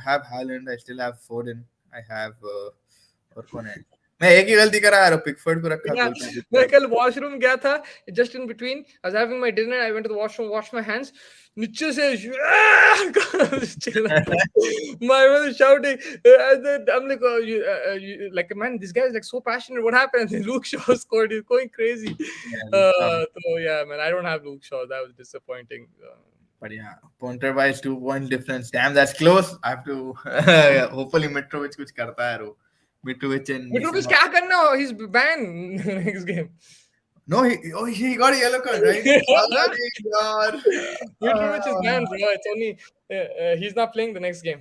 have Haaland. I still have Foden. I have और कौन है? मैं एक ही गलती करा यार Pickford को रखा मैं कल वॉशरूम गया था just in between I was having my dinner I went to the washroom washed my hands नीचे से my brother shouting and then I'm like like man this guy is like so passionate what happened and Luke Shaw scored he's going crazy so yeah man I don't have Luke Shaw that was disappointing but yeah punter wise 2 point difference damn that's close I have to hopefully Mitrovic कुछ करता है रो Mitrovic क्या करना he's banned next game no he got a yellow card right Mitrovic is banned bro it's only he's not playing the next game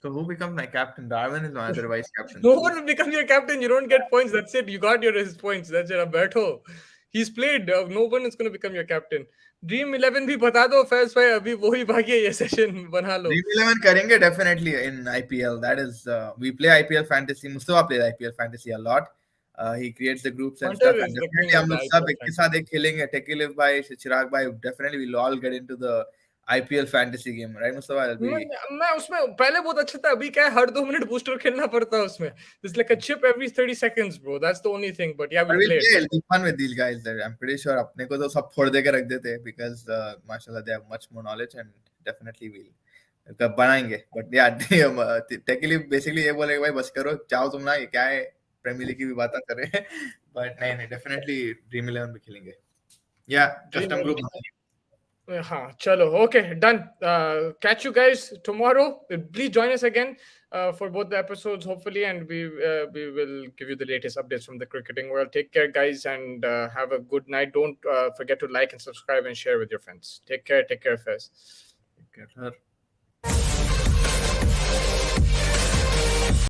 so who becomes my captain Darwin is my other vice captain no one will become your captain you don't get points that's it you got your points that's it Alberto he's played no one is going to become your captain Dream 11 भी बता दो फैज भाई अभी वही भाग्य ये session बना लो Dream 11 करेंगे definitely in IPL that is we play IPL fantasy Mustafa plays IPL fantasy a lot he creates the groups and stuff and definitely हम लोग सब एक साथ एक खेलेंगे Tekilif भाई चिराग भाई definitely we'll all get into the IPL fantasy game right Mustafa मैं उसमें पहले बहुत अच्छा था अभी क्या है हर 2 मिनट बूस्टर खेलना पड़ता है उसमें it's like a chip every 30 seconds bro that's the only thing but yeah we play it'll be fun with these guys there I'm pretty sure अपने को तो सब फोड़ दे के रख देते because mashallah they have much more knowledge and definitely we'll कब बनाएंगे but yeah Tekilif basically ये बोलेगा भाई बस करो चाहो तुम ना ये क्या है प्रीमियर लीग की भी बातें कर रहे हैं but नहीं definitely Dream 11 भी खेलेंगे yeah custom group chalo okay done catch you guys tomorrow please join us again for both the episodes hopefully and we will give you the latest updates from the cricketing world take care guys and have a good night don't forget to like and subscribe and share with your friends take care Faiz take care